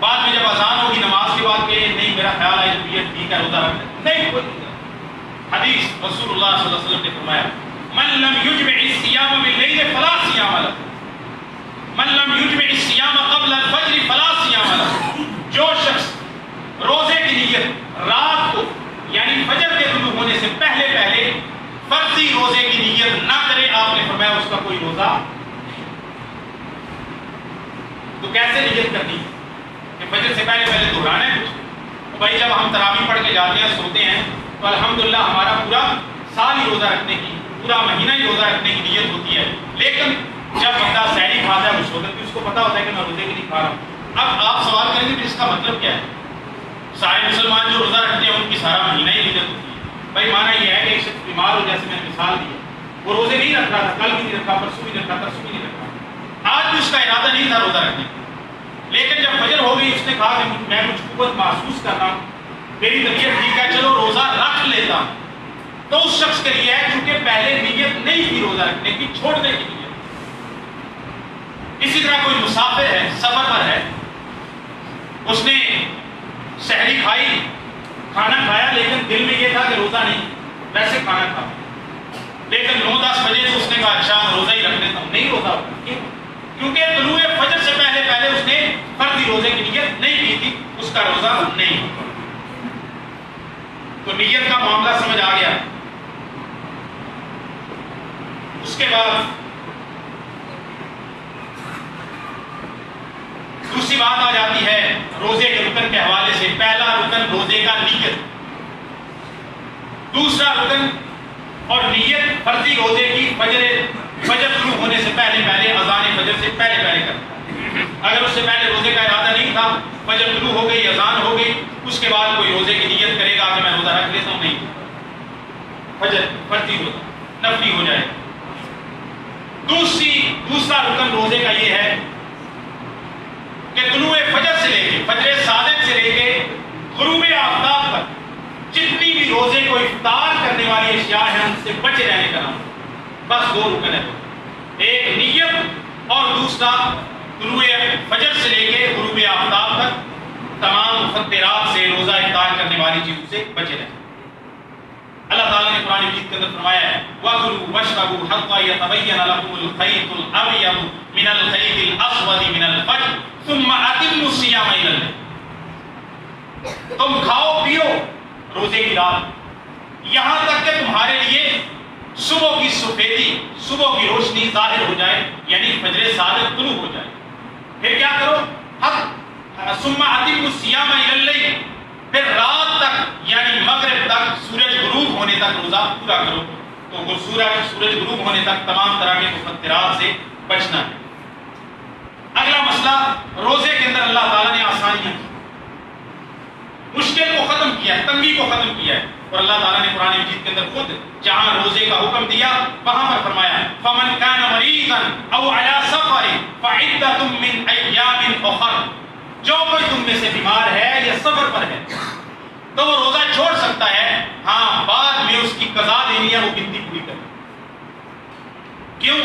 S1: بعد میں جب آذان ہوگی نماز کے بعد کہ نہیں میرا خیال ہے طبیعت ٹھیک ہے روزہ رکھتا نہیں، کوئی حدیث رسول اللہ صلی اللہ علیہ وسلم نے فرمایا من لم یجمع الصیام باللیل فلا صیام له، من لم یجمع الصیام قبل الفجر فلا صیام له. جو شخص روزے کی نیت رات کو یعنی فجر کے طلوع ہونے سے پہلے فرضی روزے کی نیت نہ کرے، آپ نے فرمایا اس کا کوئی روزہ. تو کیسے نیت کرنی ہے کہ فجر سے پہلے دہرانا ہے کچھ؟ تو بھائی جب ہم تراویح پڑھ کے جاتے ہیں سوتے ہیں تو الحمدللہ ہمارا پورا سال ہی روزہ رکھنے کی، پورا مہینہ ہی روزہ رکھنے کی نیت ہوتی ہے. لیکن جب بندہ سحری کھاتا ہے کچھ ہوتا ہے تو اس کو پتا ہوتا ہے کہ میں روزے کے لیے کھا رہا ہوں. اب آپ سوال کریں گے کہ اس کا مطلب کیا ہے؟ سارے مسلمان جو روزہ رکھتے ہیں ان کی سارا مہینہ ہی نیت ہوتی ہے. بھائی معنی یہ ہے کہ ایک شخص بیمار ہو، جیسے میں نے مثال دی ہے، وہ روزے نہیں رکھ رہا تھا، کل بھی نہیں رکھا، پرسوں بھی نہیں رکھا، ترسوں بھی نہیں رکھا، آج بھی اس کا ارادہ نہیں تھا روزہ رکھنے. لیکن جب فجر ہو گئی اس نے کہا کہ میں کچھ قوت محسوس کر رہا ہوں، میری طبیعت ٹھیک ہے، چلو روزہ رکھ لیتا ہوں. تو اس شخص کے لیے ہے کیونکہ پہلے نیت نہیں تھی روزہ رکھنے کی، چھوڑنے کی نیت. اسی طرح کوئی مسافر ہے، سفر پر ہے، اس نے سحری کھائی، کھانا کھایا، لیکن دل میں یہ تھا کہ روزہ نہیں، ویسے کھانا کھا، لیکن 9-10 بجے سے اس نے کہا اچھا روزہ ہی رکھ لیتا ہوں، نہیں روزہ ہوگا. کیونکہ طلوع فجر سے پہلے پہلے اس نے فردی روزے کی نیت نہیں کی تھی، اس کا روزہ نہیں ہوتا۔ تو نیت کا معاملہ سمجھ آ گیا۔ اس کے بعد دوسری بات آ جاتی ہے روزے کے رکن کے حوالے سے۔ پہلا رکن روزے کا نیت، دوسرا رکن اور نیت فرضی روزے کی فجر شروع ہونے سے پہلے پہلے، اذان فجر سے پہلے پہلے کرنا۔ اگر اس سے پہلے روزے کا ارادہ نہیں تھا، فجر شروع ہو گئی، اذان ہو گئی، اس کے بعد کوئی روزے کی نیت کرے گا کہ میں روزہ رکھ لیتا ہوں، نہیں، فجر فرضی روزہ نفلی ہو جائے۔ دوسرا رکن روزے کا یہ ہے کہ طلوع فجر سے لے کے، فجر صادق سے لے کے غروب آفتاب تک جتنی بھی روزے کو افطار کرنے والی اشیاء ہیں ان سے بچے رہنے کا نام، بس دو رکن ہے، ایک نیت اور دوسرا طلوع فجر سے لے کے غروب آفتاب تک تمام مفطرات سے، روزہ افطار کرنے والی چیزوں سے بچے رہنے۔ اللہ تعالیٰ نے قرآن مجید کے اندر فرمایا ہے وَكُلُوا وَاشْرَبُوا حَتَّى يَتَبَيَّنَ لَكُمُ الْخَيْطُ الْأَبْيَضُ مِنَ الْخَيْطِ الْأَسْوَدِ مِنَ الْفَجْرِ ثُمَّ أَتِمُّوا الصِّيَامَ إِلَى اللَّيْلِ۔ تم کھاؤ پیو روزے کی رات یہاں تک کہ تمہارے لیے صبح کی سفیدی، صبح کی روشنی ظاہر ہو جائے، یعنی فجر صادق طلوع ہو جائے۔ پھر کیا کرو؟ ثُمَّ أَتِمُّوا الصِّيَامَ إِلَى اللَّيْلِ، پھر رات تک یعنی مغرب تک، سورج غروب ہونے تک روزہ پورا کرو۔ تو سورج غروب ہونے تک تمام طرح کے مفطرات سے بچنا ہے۔ اگلا مسئلہ، روزے کے اندر اللہ تعالیٰ نے آسانیاں کی، مشکل کو ختم کیا ہے، تنگی کو ختم کیا ہے۔ اور اللہ تعالیٰ نے قرآن مجید کے اندر خود جہاں روزے کا حکم دیا وہاں پر فرمایا فَمَنْ كَانَ مَرِيضًا أَوْ عَلَى سَفَرٍ فَعِدَّةٌ مِّنْ أَيَّامٍ أُخَرَ، جو کوئی تم میں سے بیمار ہے یا سفر پر ہے تو وہ روزہ چھوڑ سکتا ہے، ہاں بعد میں اس کی قضا دینی ہے، وہ گنتی پوری کرے۔ کیوں؟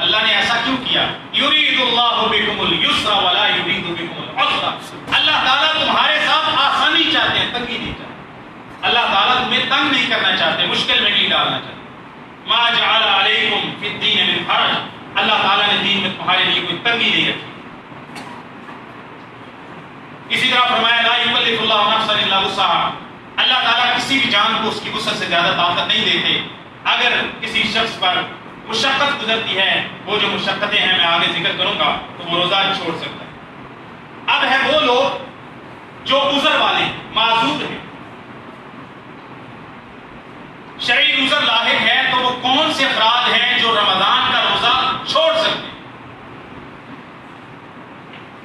S1: اللہ نے ایسا کیوں کیا؟ یرید اللہ بکم اليسر ولا یرید بکم العسر، اللہ تعالیٰ تمہارے ساتھ آسانی چاہتے ہیں، تنگی نہیں چاہتے۔ اللہ تعالیٰ تمہیں تنگ نہیں کرنا چاہتے، مشکل میں نہیں ڈالنا چاہتے۔ ما جعل علیکم فی الدین من حرج، اللہ تعالیٰ نے دین میں تمہارے لیے کوئی تنگی نہیں رکھی۔ اسی طرح فرمایا لا یکلف اللہ نفسا الا وسعها، اللہ تعالیٰ کسی بھی جان کو اس کی وسعت سے زیادہ طاقت نہیں دیتے۔ اگر کسی شخص پر مشقت گزرتی ہے، وہ جو مشقتیں ہیں میں آگے ذکر کروں گا، تو وہ روزہ چھوڑ سکتا ہے۔ اب ہے وہ لوگ جو عذر والے معذور ہیں، شرعی عذر لاحق ہے، تو وہ کون سے افراد ہیں جو رمضان کا روزہ چھوڑ سکتے ہیں؟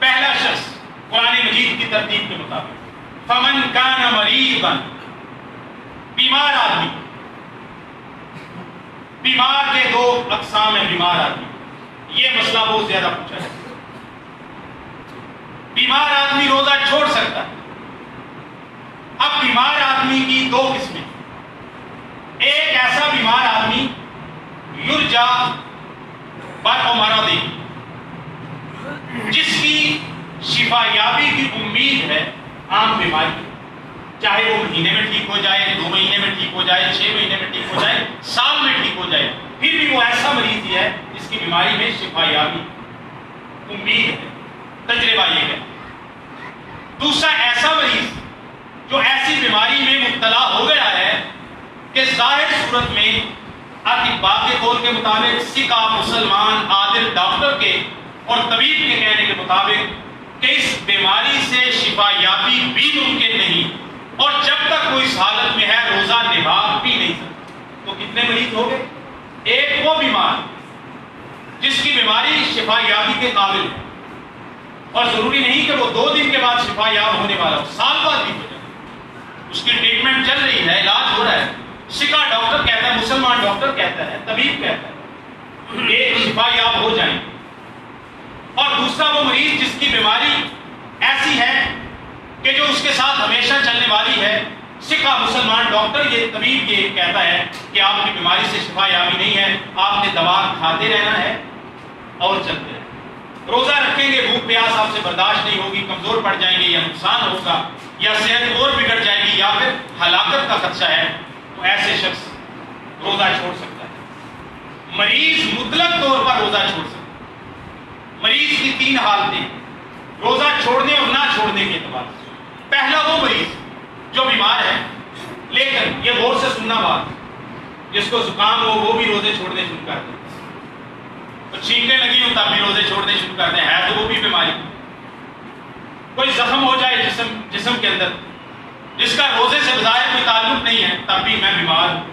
S1: پہلا شخص قرآن مجید کی ترتیب کے مطابق فمن کان مریضا، بیمار آدمی، بیمار کے دو اقسام ہیں، بیمار آدمی، یہ مسئلہ بہت زیادہ پوچھا ہے۔ بیمار آدمی روزہ چھوڑ سکتا ہے۔ اب بیمار آدمی کی دو قسمیں، ایک ایسا بیمار آدمی یرجا برمرض، جس کی شفا یابی کی امید ہے عام بیماری، چاہے وہ مہینے میں ٹھیک ہو جائے، 2 مہینے میں ٹھیک ہو جائے، 6 مہینے میں ٹھیک ہو جائے، سال میں ٹھیک ہو جائے، پھر بھی وہ ایسا مریض ہی ہے جس کی بیماری میں شفا یابی امید ہے، تجربہ یہ ہے۔ دوسرا ایسا مریض جو ایسی بیماری میں مبتلا ہو گیا ہے کہ ظاہر صورت میں اطباء کے قول کے مطابق، ثقہ مسلمان عادل ڈاکٹر کے اور طبیب کے کہنے کے مطابق کہ اس بیماری سے شفا یابی بھی ممکن نہیں، اور جب تک وہ اس حالت میں ہے روزہ نبھا بھی نہیں سکتا۔ تو کتنے مریض ہو گئے؟ ایک وہ بیمار جس کی بیماری شفا یابی کے قابل ہے، اور ضروری نہیں کہ وہ 2 دن کے بعد شفا یاب ہونے والا ہو، سال بعد بھی ہو جائے، اس کی ٹریٹمنٹ چل رہی ہے، علاج ہو رہا ہے، ثقہ ڈاکٹر کہتا ہے، مسلمان ڈاکٹر کہتا ہے، طبیب کہتا ہے کہ شفا یاب ہو جائیں۔ اور دوسرا وہ مریض جس کی بیماری ایسی ہے کہ جو اس کے ساتھ ہمیشہ چلنے والی ہے، ثقہ مسلمان ڈاکٹر یہ طبیب یہ کہتا ہے کہ آپ کی بیماری سے شفا یابی نہیں ہے، آپ نے دوا کھاتے رہنا ہے اور چلتے رہنا، روزہ رکھیں گے بھوک پیاس آپ سے برداشت نہیں ہوگی، کمزور پڑ جائیں گے یا نقصان ہوگا یا صحت اور بگڑ جائے گی یا پھر ہلاکت کا خدشہ ہے، تو ایسے شخص روزہ چھوڑ سکتا ہے۔ مریض مطلق طور پر روزہ چھوڑ سکتا ہے، مریض کی 3 حالتیں روزہ چھوڑنے اور نہ چھوڑنے کے اعتبار سے. پہلا وہ مریض جو بیمار ہے لیکن یہ غور سے سننا بات، جس کو زکام ہو وہ بھی روزے چھوڑنے شروع کر دیں، تو چھینکیں لگی ہوں تب بھی روزے چھوڑنے شروع کر دیں، ہے تو وہ بھی بیماری. کوئی زخم ہو جائے جسم کے اندر جس کا روزے سے بظاہر کوئی تعلق نہیں ہے تب بھی میں بیمار ہوں.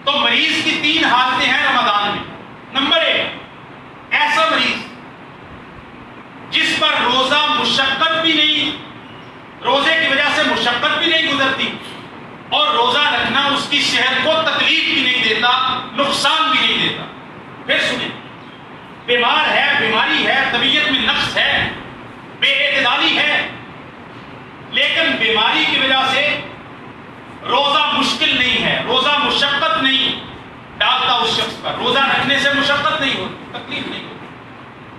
S1: تو مریض کی 3 حالتیں ہیں رمضان میں. نمبر 1 ایسا مریض جس پر روزہ مشقت بھی نہیں، روزے کی وجہ سے مشقت بھی نہیں گزرتی اور روزہ رکھنا اس کی صحت کو تکلیف بھی نہیں دیتا، نقصان بھی نہیں دیتا. پھر سنیں، بیمار ہے، بیماری ہے، طبیعت میں نقص ہے، بے اعتدالی ہے، لیکن بیماری کی وجہ سے روزہ مشکل نہیں ہے، روزہ مشقت نہیں ڈالتا اس شخص پر، روزہ رکھنے سے مشقت نہیں ہوتی، تکلیف نہیں ہوتی.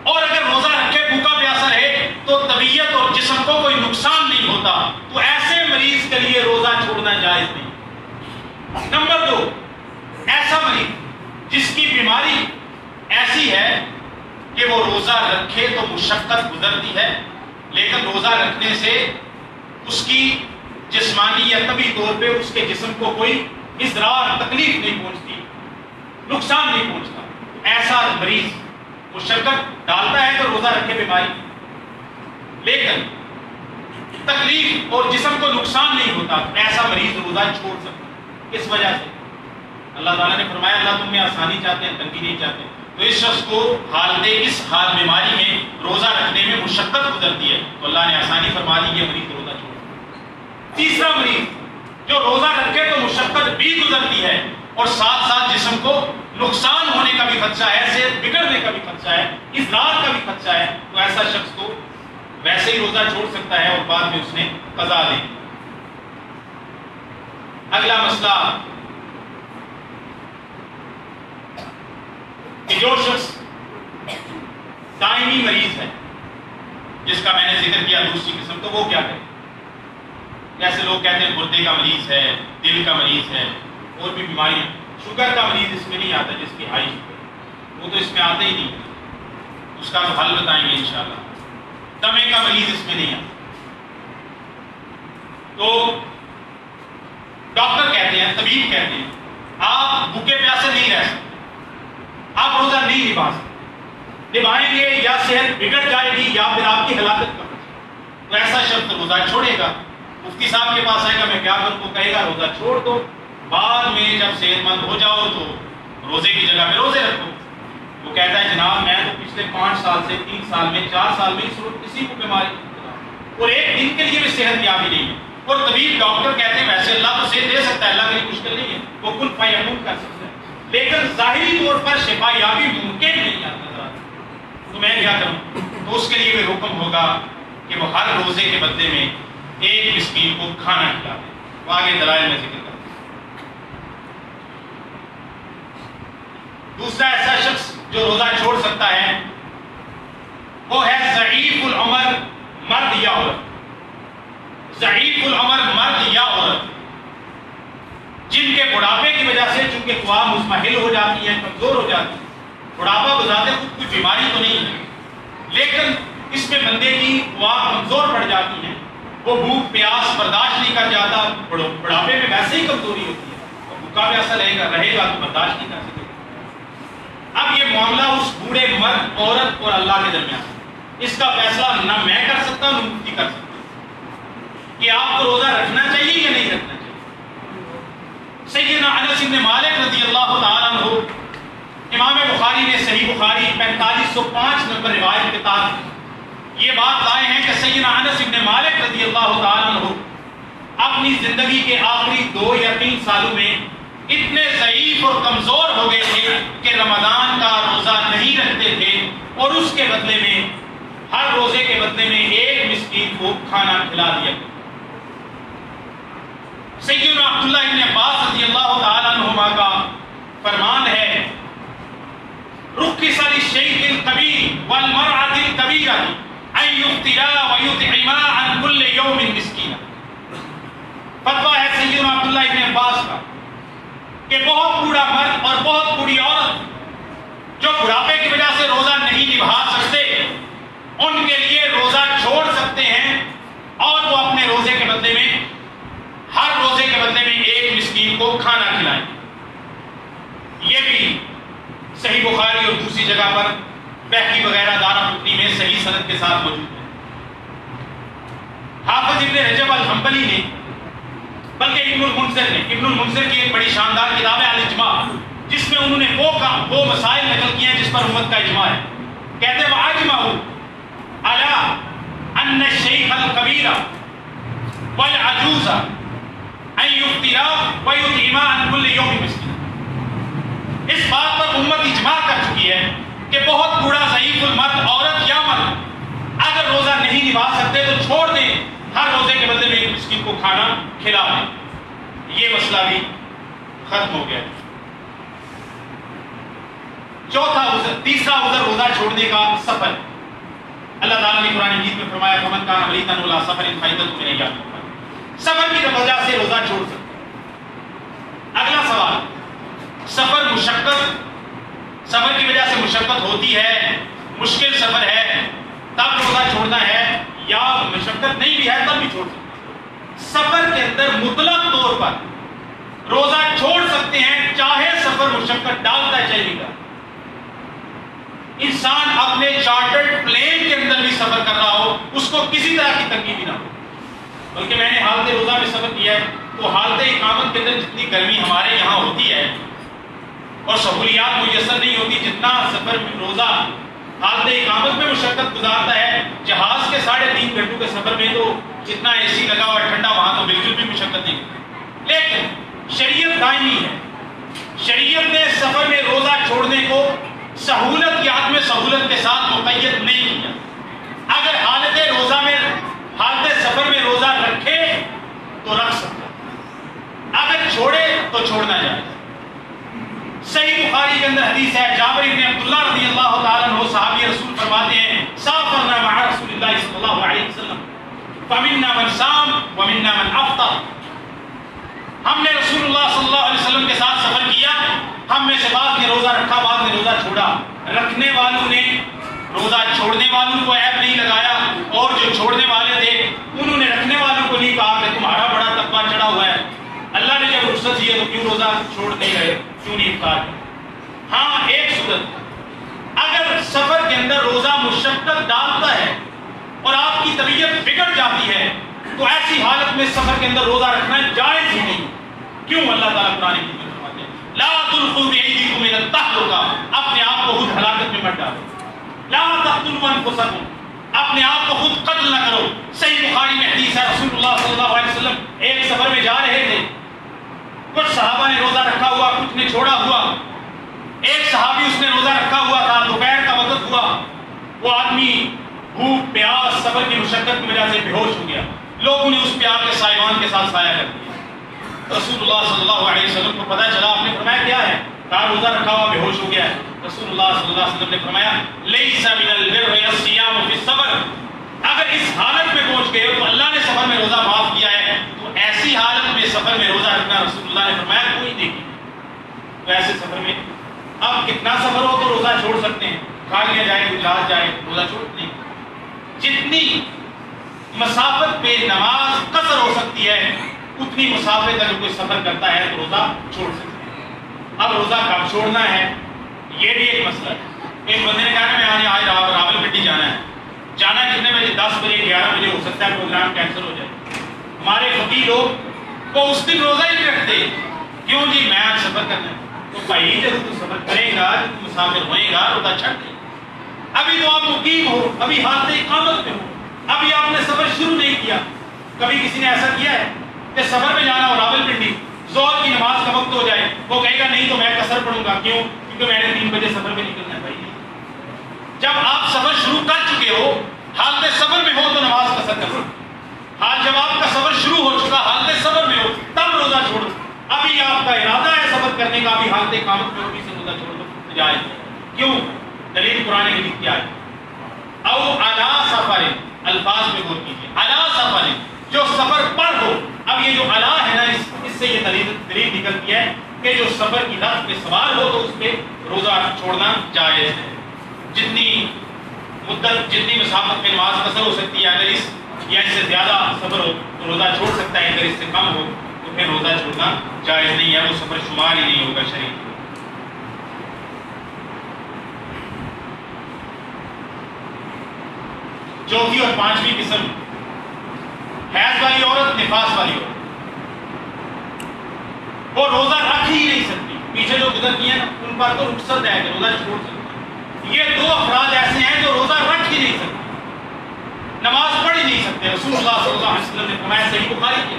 S1: اور اگر روزہ رکھے بھوکا پیاسا رہے تو طبیعت اور جسم کو کوئی نقصان نہیں ہوتا، تو ایسے مریض کے لیے روزہ چھوڑنا جائز نہیں. نمبر 2 ایسا مریض جس کی بیماری ایسی ہے کہ وہ روزہ رکھے تو مشقت گزرتی ہے، لیکن روزہ رکھنے سے اس کی جسمانی یا طبی طور پہ اس کے جسم کو کوئی اضرار، تکلیف نہیں پہنچتی، نقصان نہیں پہنچتا. ایسا مریض مشقت ڈالتا ہے تو روزہ رکھے بیماری، لیکن تکلیف اور جسم کو نقصان نہیں ہوتا، ایسا مریض روزہ چھوڑ سکتا ہے. اس وجہ سے اللہ تعالیٰ نے فرمایا اللہ تم میں آسانی چاہتے ہیں، تنگی نہیں چاہتے. تو اس شخص کو اس حال بیماری میں روزہ رکھنے میں مشقت گزرتی ہے تو اللہ نے آسانی فرما دی، یہ مریض روزہ چھوڑ. تیسرا مریض جو روزہ رکھے تو مشقت بھی گزرتی ہے اور ساتھ ساتھ جسم کو نقصان ہونے کا بھی خدشہ ہے، صحت بگڑنے کا بھی خدشہ ہے، اضرار کا بھی خدشہ ہے، تو ایسا شخص کو ویسے ہی روزہ چھوڑ سکتا ہے اور بعد میں اس نے قضا دے. اگلا مسئلہ کہ جو شخص دائمی مریض ہے، جس کا میں نے ذکر کیا دوسری قسم، تو وہ کیا کرے؟ جیسے لوگ کہتے ہیں گردے کا مریض ہے، دل کا مریض ہے، اور بھی بیماریاں. شوگر کا مریض اس میں نہیں آتا، جس کی ہائی شوگر وہ تو اس میں آتا ہی نہیں، اس کا تو حل بتائیں گے انشاءاللہ. دمے کا مریض اس میں نہیں آتا. تو ڈاکٹر کہتے ہیں، طبیب کہتے ہیں آپ بھوکے پیاسے نہیں رہ سکتے، آپ روزہ نہیں نبھا سکتے، نبھائیں گے یا صحت بگڑ جائے گی یا پھر آپ کی ہلاکت کر سکتے. تو ایسا شخص روزہ چھوڑے گا، مفتی صاحب کے پاس آئے گا، میں کیا کروں؟ کو کہے گا روزہ چھوڑ دو، بعد میں جب صحت مند ہو جاؤ تو روزے کی جگہ پہ روزے رکھو. وہ کہتا ہے جناب میں تو پچھلے 5 سال سے 3 سال میں 4 سال میں کسی کو بیماری اور ایک دن کے لیے بھی صحت یابی نہیں ہے. اور طبیب ڈاکٹر کہتے ہیں ویسے اللہ تو صحت دے سکتا ہے، اللہ کے لیے مشکل نہیں ہے، وہ کن فیکون کر سکتا ہے، لیکن ظاہری طور پر شفا یابی ممکن نہیں ہے. تو میں کیا کروں؟ تو اس کے لیے بھی حکم ہوگا کہ وہ ہر روزے کے بدلے میں ایک مسکین کو کھانا کھلا دے. وہ آگے دلائل میں ذکر کرتا ہوں. دوسرا ایسا شخص جو روزہ چھوڑ سکتا ہے وہ ہے ضعیف العمر، مرد یا عورت. ضعیف العمر مرد یا عورت جن کے بڑھاپے کی وجہ سے چونکہ قوا مزمحل ہو جاتی ہیں، کمزور ہو جاتی ہیں. بڑھاپا بذات خود کوئی بیماری تو نہیں ہے، لیکن اس میں بندے کی قوا کمزور پڑ جاتی ہیں، وہ بھوک پیاس برداشت نہیں کر جاتا. بڑھاپے میں ویسے ہی کمزوری ہوتی ہے، بھوکا پیاسا رہے گا تو برداشت نہیں کر سکے. اب یہ معاملہ اس بوڑھے مرد عورت اور اللہ کے درمیان، اس کا فیصلہ نہ میں کر سکتا نہ مفتی کر سکتا کہ آپ کو روزہ رکھنا چاہیے یا نہیں رکھنا چاہیے. سیدنا انس بن مالک رضی اللہ تعالیٰ عنہ، امام بخاری نے صحیح بخاری 4505 نمبر روایت کتاب یہ بات لائے ہیں کہ سیدنا انس بن مالک رضی اللہ تعالیٰ عنہ اپنی زندگی کے آخری 2 یا 3 سالوں میں اتنے ضعیف اور کمزور ہو گئے تھے کہ رمضان کا روزہ نہیں رکھتے تھے اور اس کے بدلے میں ہر روزے کے بدلے میں ایک مسکین کو کھانا کھلا دیا. سیدنا عبداللہ ابن عباس رضی اللہ تعالیٰ عنہما کا فرمان ہے رخص للشیخ الکبیر والمرأة الکبیرہ ان یفطرا ویطعما عن کل یوم مسکینا. فتویٰ ہے سیدنا عبداللہ ابن عباس کا کہ بہت بوڑھا مرد اور بہت بوڑھی عورت جو بڑھاپے کی وجہ سے روزہ نہیں نبھا سکتے ان کے لیے روزہ چھوڑ سکتے ہیں، اور وہ اپنے روزے کے بدلے میں، ہر روزے کے بدلے میں ایک مسکین کو کھانا کھلائیں۔ یہ بھی صحیح بخاری اور دوسری جگہ پر بہقی وغیرہ دارقطنی میں صحیح سند کے ساتھ موجود ہے۔ حافظ ابن رجب الحنبلی نے، بلکہ ابن المنذر کی ایک بڑی شاندار کتاب ہے الاجماع، جس میں انہوں نے وہ مسائل نقل کیے ہیں جس پر امت کا اجماع ہے۔ کہتے ہیں وَأَجْمَعُوا عَلَىٰ أَنَّ الشَّيْخَ الْكَبِيرَ وَالْعَجُوزَ أَن يُفْطِرَا وَيُطْعِمَا عَنْ كُلِّ يَوْمٍ مِسْكِينًا۔ اس بات پر امت اجماع کر چکی ہے کہ بہت بوڑھا ضعیف المرد، عورت یا مرد اگر روزہ نہیں نبھا سکتے تو چھوڑ دیں، ہر روزے کے بدلے میں ایک مسکین کو کھانا کھلا دیں۔ یہ مسئلہ بھی ختم ہو گیا۔ چوتھا عذر، تیسرا عذر روزہ چھوڑنے کا سفر۔ اللہ تعالیٰ نے قرآن مجید میں فرمایا فمن کان مریضا علی سفر فعدۃ من ایام اخر، سفر کی وجہ سے روزہ چھوڑ سکتے۔ اگلا سوال، سفر مشقت، سفر کی وجہ سے مشقت ہوتی ہے، مشکل سفر ہے تب روزہ چھوڑنا ہے، یا مشقت نہیں بھی ہے تب بھی چھوڑ سکتے۔ سفر کے اندر مطلق طور پر روزہ چھوڑ سکتے ہیں، چاہے سفر مشقت ڈالتا ہے چاہے نہیں ڈالتا۔ انسان اپنے چارٹرڈ پلین کے اندر بھی سفر کر رہا ہو، اس کو کسی طرح کی تنگی بھی نہ ہو۔ بلکہ میں نے حالت روزہ میں سفر کیا ہے تو حالت اقامت کے اندر جتنی گرمی ہمارے یہاں ہوتی ہے اور سہولیات میسر نہیں ہوتی، جتنا سفر میں روزہ حالت اقامت میں مشقت گزارتا ہے، جہاز کے 3.5 گھنٹوں کے سفر میں تو جتنا اے سی لگا ہوا ٹھنڈا وہاں تو بالکل بھی مشقت نہیں ہوتی۔ لیکن شریعت دائمی ہے، شریعت نے سفر میں روزہ چھوڑنے کو سہولت کی حد میں سہولت کے ساتھ مقید نہیں کیا۔ اگر حالت سفر میں روزہ رکھے تو رکھ سکتا، اگر چھوڑے تو چھوڑنا جائے۔ صحیح بخاری کے اندر حدیث ہے، جابر بن عبداللہ رضی اللہ تعالیٰ عنہ صحابی رسول فرماتے ہیں سافرنا مع رسول اللہ صلی اللہ علیہ وسلم فمنا من صام ومنا من افطر، ہم نے رسول اللہ صلی اللہ علیہ وسلم کے ساتھ سفر کیا، ہم میں سے بعض نے روزہ رکھا بعض نے روزہ چھوڑا۔ رکھنے والوں نے روزہ چھوڑنے والوں کو عیب نہیں لگایا، اور جو چھوڑنے والے تھے انہوں نے رکھنے والوں کو نہیں کہا کہ تمہارا بڑا تقویٰ چڑھا ہوا ہے، اللہ نے جب رخصت دی ہے تو کیوں روزہ چھوڑ نہیں رہے، کیوں نہیں افطار کیا۔ ہاں ایک صورت، اگر سفر کے اندر روزہ مشقت ڈالتا ہے اور آپ کی طبیعت بگڑ جاتی ہے تو ایسی حالت میں سفر کے اندر روزہ رکھنا جائز ہی نہیں۔ کیوں؟ اللہ تعالیٰ قرآن کی فرماتے ہیں لا تلقوا بأيديكم إلى التهلكة، اپنے آپ کو خود ہلاکت میں مت ڈالو۔ لا تقتلوا أنفسكم، اپنے آپ کو خود قتل نہ کرو۔ صحیح بخاری میں حدیث ہے، رسول اللہ صلی اللہ علیہ وسلم ایک سفر میں جا رہے تھے، کچھ صحابہ نے روزہ رکھا ہوا کچھ نے چھوڑا ہوا۔ ایک صحابی اس نے روزہ رکھا ہوا تھا، دوپہر کا وقت ہوا، وہ آدمی بھوک پیاس سفر کی مشقت کی وجہ سے بے ہوش ہو گیا، لوگوں نے اس پیار کے سائبان کے ساتھ سایہ کر دیا۔ رسول اللہ صلی اللہ علیہ وسلم کو پتہ چلا، آپ نے فرمایا کیا ہے؟ کہا روزہ رکھا ہوا بے ہوش ہو گیا ہے۔ رسول اللہ صلی اللہ علیہ وسلم نے فرمایا لیس من البر الصیام فی السفر، اگر اس حالت میں پہنچ گئے ہو تو اللہ نے سفر میں روزہ معاف کیا ہے، تو ایسی حالت میں سفر میں روزہ رکھنا رسول اللہ نے فرمایا کوئی نہیں۔ تو ایسے سفر میں اب کتنا سفر ہو تو روزہ چھوڑ سکتے ہیں، کھا لیا جائے گجرات جائے روزہ چھوڑ نہیں۔ جتنی مسافت پہ نماز قصر ہو سکتی ہے اتنی مسافت اگر کوئی سفر کرتا ہے تو روزہ چھوڑ سکتا ہے۔ اب روزہ کب چھوڑنا ہے یہ بھی ایک مسئلہ ہے۔ ایک بندے نے کہا میں آج راولپنڈی جانا ہے، جانا کتنے بجے؟ 10 بجے 11 بجے، ہو سکتا ہے پروگرام کینسل ہو جائے۔ ہمارے فقیر لوگ وہ اس دن روزہ ہی نہیں رکھتے، کیوں جی میں آج سفر کرنا ہے۔ تو بھائی جب تو سفر کرے گا، جب تو مسافر ہوئے گا، روزہ چھڑ دے۔ ابھی تو آپ مقیم ہو، ابھی حالت اقامت میں ہو، ابھی آپ نے سفر شروع نہیں کیا۔ کبھی کسی نے ایسا کیا ہے کہ سفر میں جانا ہو راولپنڈی، ظہر کی نماز کا وقت ہو جائے، وہ کہے گا نہیں تو میں قصر پڑھوں گا، کیوں؟ کیونکہ میں نے 3 بجے سفر میں نکلنا ہے۔ بھائی جب آپ سفر شروع کر چکے ہو، حالت سفر میں ہو تو نماز قصر کرو، حال جب آپ کا سفر شروع ہو چکا حالت سفر میں ہو تب روزہ چھوڑو۔ ابھی آپ کا ارادہ ہے سفر کرنے کا، ابھی حالت اقامت میں ہو، ابھی سے روزہ چھوڑ دو جائز۔ کیوں؟ دلیل قرآن مجید کیا ہے؟ او علی سفر، الفاظ میں غور کیجیے، علی سفر، جو سفر پر ہو۔ اب یہ جو علی ہے نا، اس سے یہ دلیل نکلتی ہے کہ جو سفر کی رات پہ سوار ہو تو اس پہ روزہ روزہ چھوڑنا جائز ہے. جتنی مدت جتنی مسافت میں نماز قصر ہو سکتی ہے، اگر اس یا اس سے زیادہ سفر ہو تو روزہ چھوڑ سکتا ہے. اگر اس سے کم ہو تو پھر روزہ چھوڑنا جائز نہیں ہے، وہ سفر شمار ہی نہیں ہوگا شریعت میں. چوتھی اور پانچویں قسم حیض والی عورت، نفاس والی عورت. وہ روزہ رکھ ہی نہیں سکتی. پیچھے جو گزر کیے ہیں ان پر تو رخصت ہے کہ روزہ چھوڑ سکتی. یہ دو افراد ایسے ہیں جو روزہ رکھ ہی نہیں سکتے، نماز پڑھ ہی نہیں سکتے. رسول اللہ صلی اللہ علیہ وسلم نے فرمایا صحیح بخاری کے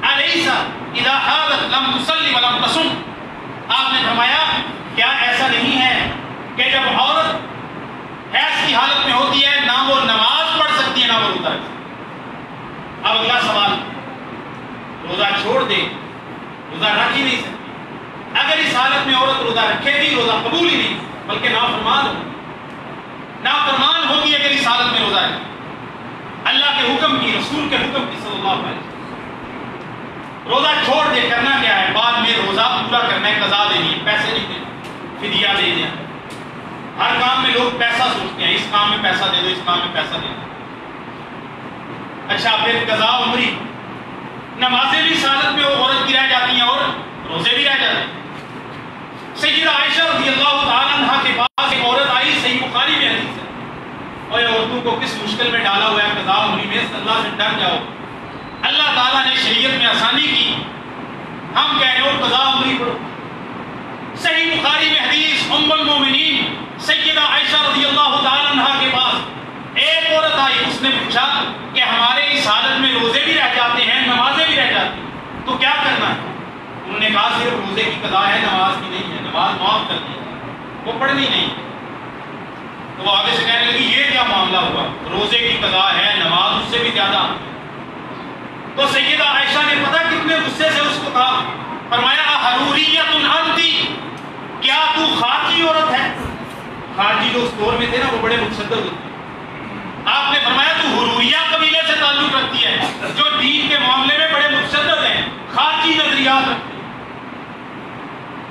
S1: الیس اذا حاضت لم تصلی ولم تصم. آپ نے فرمایا کیا ایسا نہیں ہے کہ جب عورت حیض کی حالت میں ہوتی ہے نہ وہ نماز پڑھ سکتی ہے نہ وہ روزہ رکھ سکتی. اب اگلا سوال، روزہ چھوڑ دے، روزہ رکھ ہی نہیں سکتی. اگر اس حالت میں عورت روزہ رکھے گی روزہ قبول ہی نہیں، بلکہ نافرمان ہوگی اگر اس حالت میں روزہ رکھے. اللہ کے حکم کی، رسول کے حکم کی صلی اللہ علیہ وسلم. روزہ چھوڑ دے، کرنا کیا ہے؟ بعد میں روزہ پورا کرنا ہے، قضا دینی ہے، پیسے نہیں دینے، فدیہ دے دیں. ہر کام میں لوگ پیسہ سوچتے ہیں، اس کام میں پیسہ دے دو، اس کام میں پیسہ دے دو. اچھا پھر قضا عمری، نمازیں بھی اس حالت میں وہ عورت کی رہ جاتی ہیں اور روزے بھی رہ جاتے ہیں. سیدہ عائشہ رضی اللہ تعالیٰ عنہ کے پاس ایک عورت آئی، صحیح بخاری میں حدیث ہے. اور عورتوں کو کس مشکل میں ڈالا ہوا ہے، قضا عمری میں، اللہ سے ڈر جاؤ. اللہ تعالیٰ نے شریعت میں آسانی کی، ہم کہہ رہے ہو قضا عمری پڑھو. صحیح بخاری میں حدیث، ام المومنین سیدہ عائشہ رضی اللہ تعالیٰ عنہ کے پاس ایک عورت آئی. اس نے پوچھا کہ ہمارے اس حالت میں روزے بھی رہ جاتے ہیں، نمازیں بھی رہ جاتی ہیں، تو کیا کرنا ہے؟ انہوں نے کہا صرف روزے کی قضا ہے، نماز کی نہیں ہے. نماز معاف کر دی، وہ پڑھنی نہیں. تو وہ آگے سے کہنے لگی یہ کیا معاملہ ہوا، روزے کی قضا ہے، نماز اس سے بھی زیادہ. تو سیدہ عائشہ نے پتہ کتنے غصے سے اس کو کہا، فرمایا حروریۃ انتی، کیا تو خارجی عورت ہے؟ خارجی جو اس دور میں تھے نا وہ بڑے متشدد ہوتے ہیں. آپ نے فرمایا تو حروریہ قبیلے سے تعلق رکھتی ہے جو دین کے معاملے میں بڑے متشدد ہیں، خارجی نظریات رکھتے ہیں.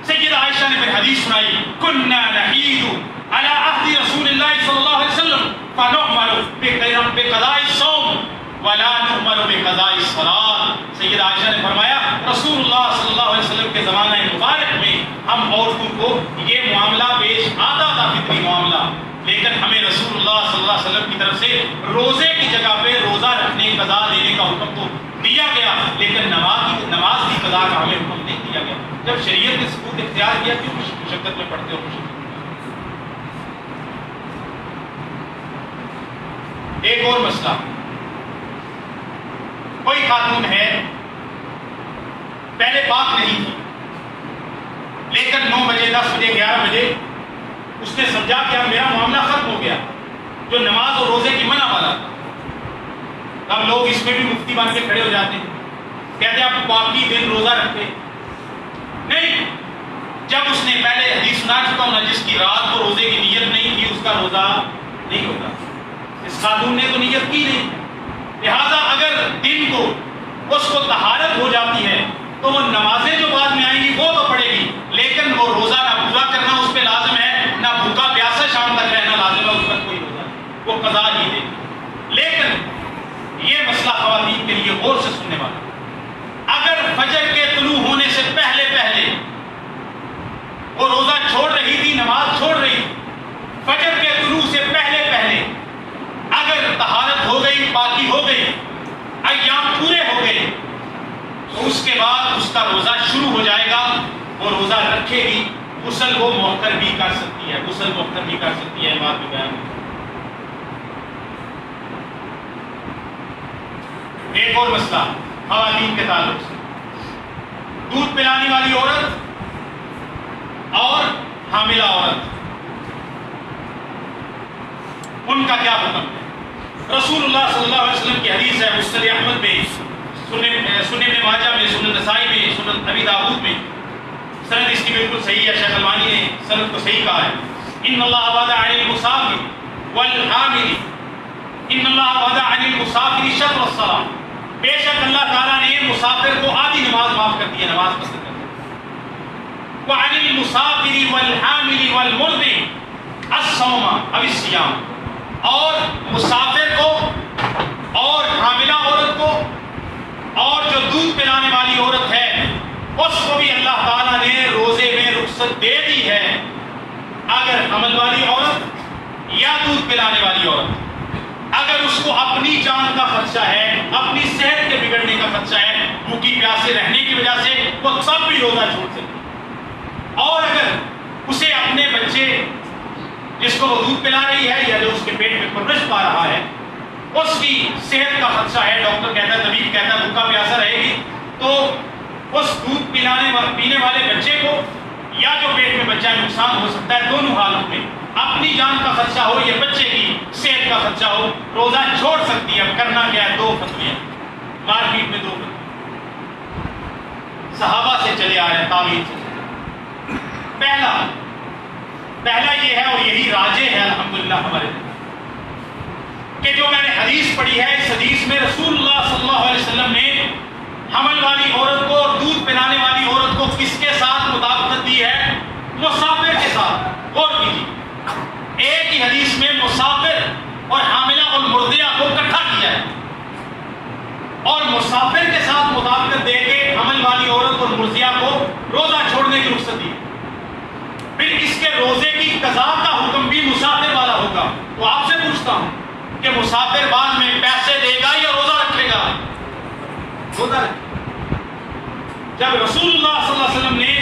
S1: سیدہ عائشہ نے پھر حدیث سنائی، کنا نحید علی عہد رسول اللہ صلی اللہ علیہ وسلم فنؤمر بقضاء الصوم ولا نؤمر بقضاء الصلاۃ. سیدہ عائشہ نے فرمایا رسول اللہ صلی اللہ علیہ وسلم کے زمانہ مبارک میں ہم عورتوں کو یہ معاملہ پیش آتا تھا، فطری معاملہ، لیکن ہمیں رسول اللہ صلی اللہ علیہ وسلم کی طرف سے روزے کی جگہ پہ روزہ رکھنے، قضا دینے کا حکم تو دیا گیا، لیکن نماز کی قضا کا ہمیں حکم نہیں دیا گیا. جب شریعت نے ثبوت اختیار کیا کیوں مشقت میں پڑھتے ہو؟ ایک اور مسئلہ، کوئی خاتون ہے پہلے پاک نہیں تھی، لیکن 9 بجے 10 بجے 11 بجے اس نے سمجھا کہ اب میرا معاملہ ختم ہو گیا، جو نماز اور روزے کی منع والا تھا. اب لوگ اس میں بھی مفتی بن کے کھڑے ہو جاتے ہیں، کہتے ہیں آپ باقی دن روزہ رکھتے نہیں. جب اس نے پہلے حدیث سنا چکا ہوں نا، جس کی رات کو روزے کی نیت نہیں کی اس کا روزہ نہیں ہوتا. اس خاتون نے تو نیت کی نہیں، لہذا اگر دن کو اس کو طہارت ہو جاتی ہے تو وہ نمازیں جو بعد میں آئیں گی وہ تو پڑھے گی، لیکن وہ روزہ نہ پورا کرنا اس پہ لازم ہے، نہ بھوکا پیاسا شام تک رہنا لازم ہے، اس پر کوئی روزہ نہیں، وہ قضا ہی دے. لیکن یہ مسئلہ خواتین کے لیے غور سے سننے والا، اگر فجر کے طلوع ہونے سے پہلے وہ روزہ چھوڑ رہی تھی، نماز چھوڑ رہی، فجر کے طلوع سے پہلے اگر طہارت ہو گئی، پاکی ہو گئی، ایام پورے ہو گئے، تو اس کے بعد اس کا روزہ شروع ہو جائے گا. وہ روزہ رکھے گی، غسل وہ مؤخر بھی کر سکتی ہے، غسل مؤخر بھی کر سکتی ہے. بات میں بیان. ایک اور مسئلہ خواتین کے تعلق سے، دودھ پلانے والی عورت اور حاملہ عورت، ان کا کیا حکم ہے؟ رسول اللہ صلی اللہ علیہ وسلم کی حدیث ہے مسند احمد میں، سنن ابن ماجہ میں، سنن نسائی میں، سنن ابی داؤد میں، سند اس کی بالکل صحیح ہے. شیخ البانی نے سند کو صحیح کہا ہے. ان اللہ وضع علی المسافر والحامل، ان اللہ وضع علی المسافر شطر الصلاۃ، بے شک اللہ تعالیٰ نے مسافر کو آدھی نماز معاف کر دی ہے، نماز قصر کر دی. وعن المسافر والحامل والمرضع الصوم او الصيام، اور مسافر کو اور حاملہ عورت کو اور جو دودھ پلانے والی عورت ہے اس کو بھی اللہ تعالیٰ نے روزے میں رخصت دے دی ہے۔ اگر حمل والی عورت یا دودھ پلانے والی عورت اگر اس کو اپنی جان کا خدشہ ہے، اپنی صحت کے بگڑنے کا خدشہ ہے، بھوکی پیاسے رہنے کی وجہ سے وہ سب بھی روزہ چھوڑ سکتی، اور اگر اسے اپنے بچے جس کو وہ دودھ پلا رہی ہے یا جو اس کے پیٹ میں پرورش پا رہا ہے اس کی صحت کا خدشہ ہے، ڈاکٹر کہتا ہے، طبیب کہتا ہے بھوکا پیاسا رہے گی، تو اس دودھ پینے والے بچے کو یا جو پیٹ میں بچہ ہے نقصان ہو سکتا ہے۔ دونوں حالت میں اپنی جان کا خدشہ ہو یا بچے کی صحت کا خدشہ ہو، روزہ چھوڑ سکتی ہے۔ اب کرنا کیا ہے؟ 2 فتوے مارکیٹ میں 2 فتوے صحابہ سے چلے آ رہے ہیں، تابعین سے۔ پہلا یہ ہے اور یہی راجح ہے الحمدللہ ہمارے لیے کہ جو میں نے حدیث پڑھی ہے، اس حدیث میں رسول اللہ صلی اللہ علیہ وسلم نے حمل والی عورت کو اور دودھ پلانے والی عورت کو کس کے ساتھ مطابقت دی ہے؟ مسافر کے ساتھ۔ غور کیجیے، ایک ہی حدیث میں مسافر اور حاملہ اور مرضعہ کو اکٹھا کیا ہے، اور مسافر کے ساتھ مطابقت دے کے حمل والی عورت اور مرضعہ کو روزہ چھوڑنے کی رخصت دی۔ پھر اس کے روزے کی قضا کا حکم بھی مسافر والا ہوگا۔ تو آپ سے پوچھتا ہوں کہ مسافر بعد میں پیسے دے گا یا روزہ رکھے گا؟ روزہ رکھے گا۔ جب رسول اللہ صلی اللہ علیہ وسلم نے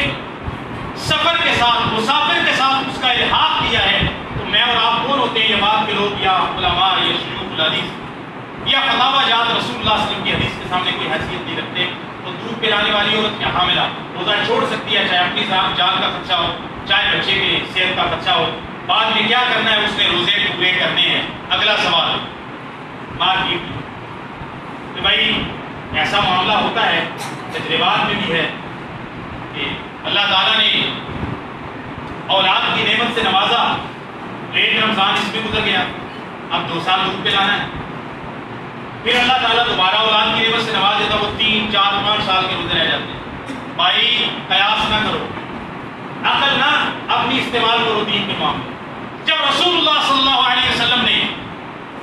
S1: سفر کے ساتھ مسافر کے ساتھ اس کا الحاق کیا ہے تو میں اور آپ کون ہوتے ہیں یہ بات کے لوگ، یا علماء یا شیوخ الحدیث یا فتاوی جات رسول اللہ صلی اللہ علیہ وسلم کی حدیث کے سامنے کوئی حیثیت نہیں رکھتے؟ تو دودھ پلانے والی عورت یا حاملہ روزہ چھوڑ سکتی ہے، چاہے اپنی جان کا خدشہ ہو چاہے بچے کی صحت کا خدشہ ہو۔ بعد میں کیا کرنا ہے؟ اس نے روزے پورے کرنے ہیں۔ اگلا سوال مارکیٹ کہ بھائی ایسا معاملہ ہوتا ہے، تجربات میں بھی ہے کہ اللہ تعالیٰ نے اولاد کی نعمت سے نوازا، ایک رمضان اس میں گزر گیا، اب 2 سال دودھ پلانا ہے، پھر اللہ تعالیٰ دوبارہ اولاد کی نعمت سے نواز دیتا، وہ 3 4 5 سال کے روزے رہ جاتے ہیں۔ بھائی قیاس نہ کرو، عقل نہ اپنی استعمال کرو دین کے معاملے۔ جب رسول اللہ صلی اللہ علیہ وسلم نے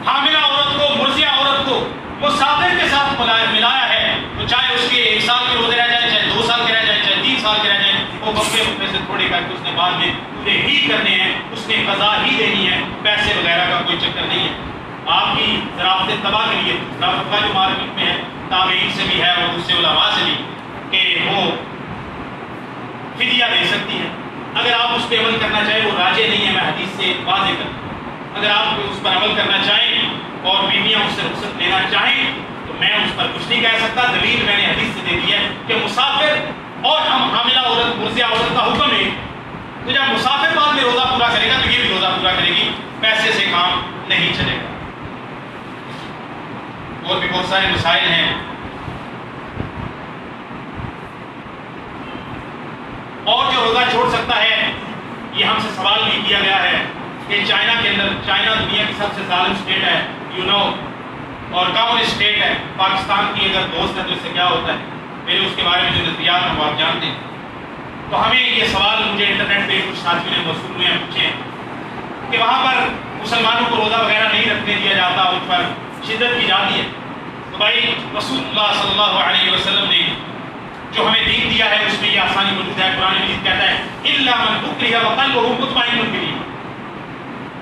S1: حاملہ عورت کو مرضعہ عورت کو مسافر کے ساتھ ملایا ہے تو چاہے اس کے 1 سال کے روزے رہ جائیں، چاہے 2 سال کے رہ جائیں، چاہے 3 سال کے رہ جائیں، وہ بکے سے تھوڑے کر کے اس نے بعد میں پورے ہی کرنے ہیں، اس نے قضا ہی دینی ہے، پیسے وغیرہ کا کوئی چکر نہیں ہے۔ آپ کی ذرافت تباہ کے لیے فتویٰ جو مارکیٹ میں ہے، تابعین سے بھی ہے اور دوسرے علماء سے بھی، کہ وہ فدیہ دے سکتی ہے۔ اگر آپ اس پہ عمل کرنا چاہیں، وہ راجع نہیں ہے، میں حدیث سے واضح کرتا ہوں، اگر آپ اس پر عمل کرنا چاہیں اور بیویاں اس سے رخصت لینا چاہیں تو میں اس پر کچھ نہیں کہہ سکتا۔ دلیل میں نے حدیث سے دے دی ہے کہ مسافر اور حاملہ عورت مرضعہ عورت کا حکم ہے، تو جب مسافر بعد میں روزہ پورا کرے گا تو یہ بھی روزہ پورا کرے گی، پیسے سے کام نہیں چلے گا۔ اور بھی بہت سارے مسائل ہیں۔ اور جو روزہ چھوڑ سکتا ہے، یہ ہم سے سوال بھی کیا گیا ہے کہ چائنا کے اندر، چائنا دنیا کی سب سے ظالم اسٹیٹ ہے، اور کامسٹ اسٹیٹ ہے، پاکستان کی اگر دوست ہے تو اس سے کیا ہوتا ہے، میرے اس کے بارے میں جو نظریات ہیں وہ آپ جانتے ہیں۔ تو ہمیں یہ سوال مجھے انٹرنیٹ پہ کچھ ساتھیوں نے موصول ہوئے ہیں پوچھے کہ وہاں پر مسلمانوں کو روزہ وغیرہ نہیں رکھنے دیا جاتا، ان پر شدت کی جاتی ہے۔ تو بھائی رسول اللہ صلی اللہ علیہ وسلم نے جو ہمیں دین دیا ہے اس میں یہ آسانی موجود ہے۔ قرآن مجید کہتا ہے اِلَّا مَنْ أُكْرِهَ وَقَلْبُهُ مُطْمَئِنٌ بِالْإِيمَانِ،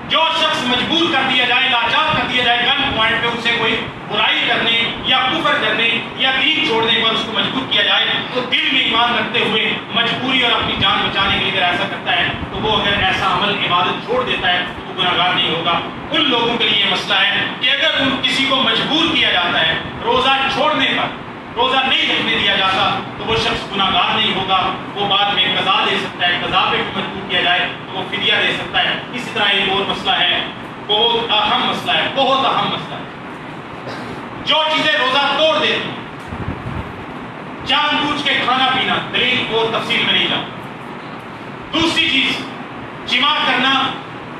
S1: جو شخص مجبور کر دیا جائے، لاچار کر دیا جائے، گن پوائنٹ پہ اسے کوئی برائی کرنے یا کفر کرنے یا دین چھوڑنے پر اس کو مجبور کیا جائے، تو دل میں ایمان رکھتے ہوئے مجبوری اور اپنی جان بچانے کے لیے اگر ایسا کرتا ہے تو وہ اگر ایسا عمل عبادت چھوڑ دیتا ہے تو وہ گناہگار نہیں ہوگا۔ ان لوگوں کے لیے یہ مسئلہ ہے کہ اگر ان کسی کو مجبور کیا جاتا ہے روزہ چھوڑنے پر، روزہ نہیں رکھنے دیا جاتا تو وہ شخص گناہگار نہیں ہوگا، وہ بعد میں قضا دے سکتا ہے، قضا پہ بھی مجبور کیا جائے تو وہ فدیہ دے سکتا ہے۔ اسی طرح ایک اور مسئلہ ہے، بہت اہم مسئلہ ہے، بہت اہم مسئلہ ہے، جو چیزیں روزہ توڑ دیتی ہیں، جان بوجھ کے کھانا پینا، دلیل اور تفصیل میں نہیں جاتا۔ دوسری چیز جماع کرنا،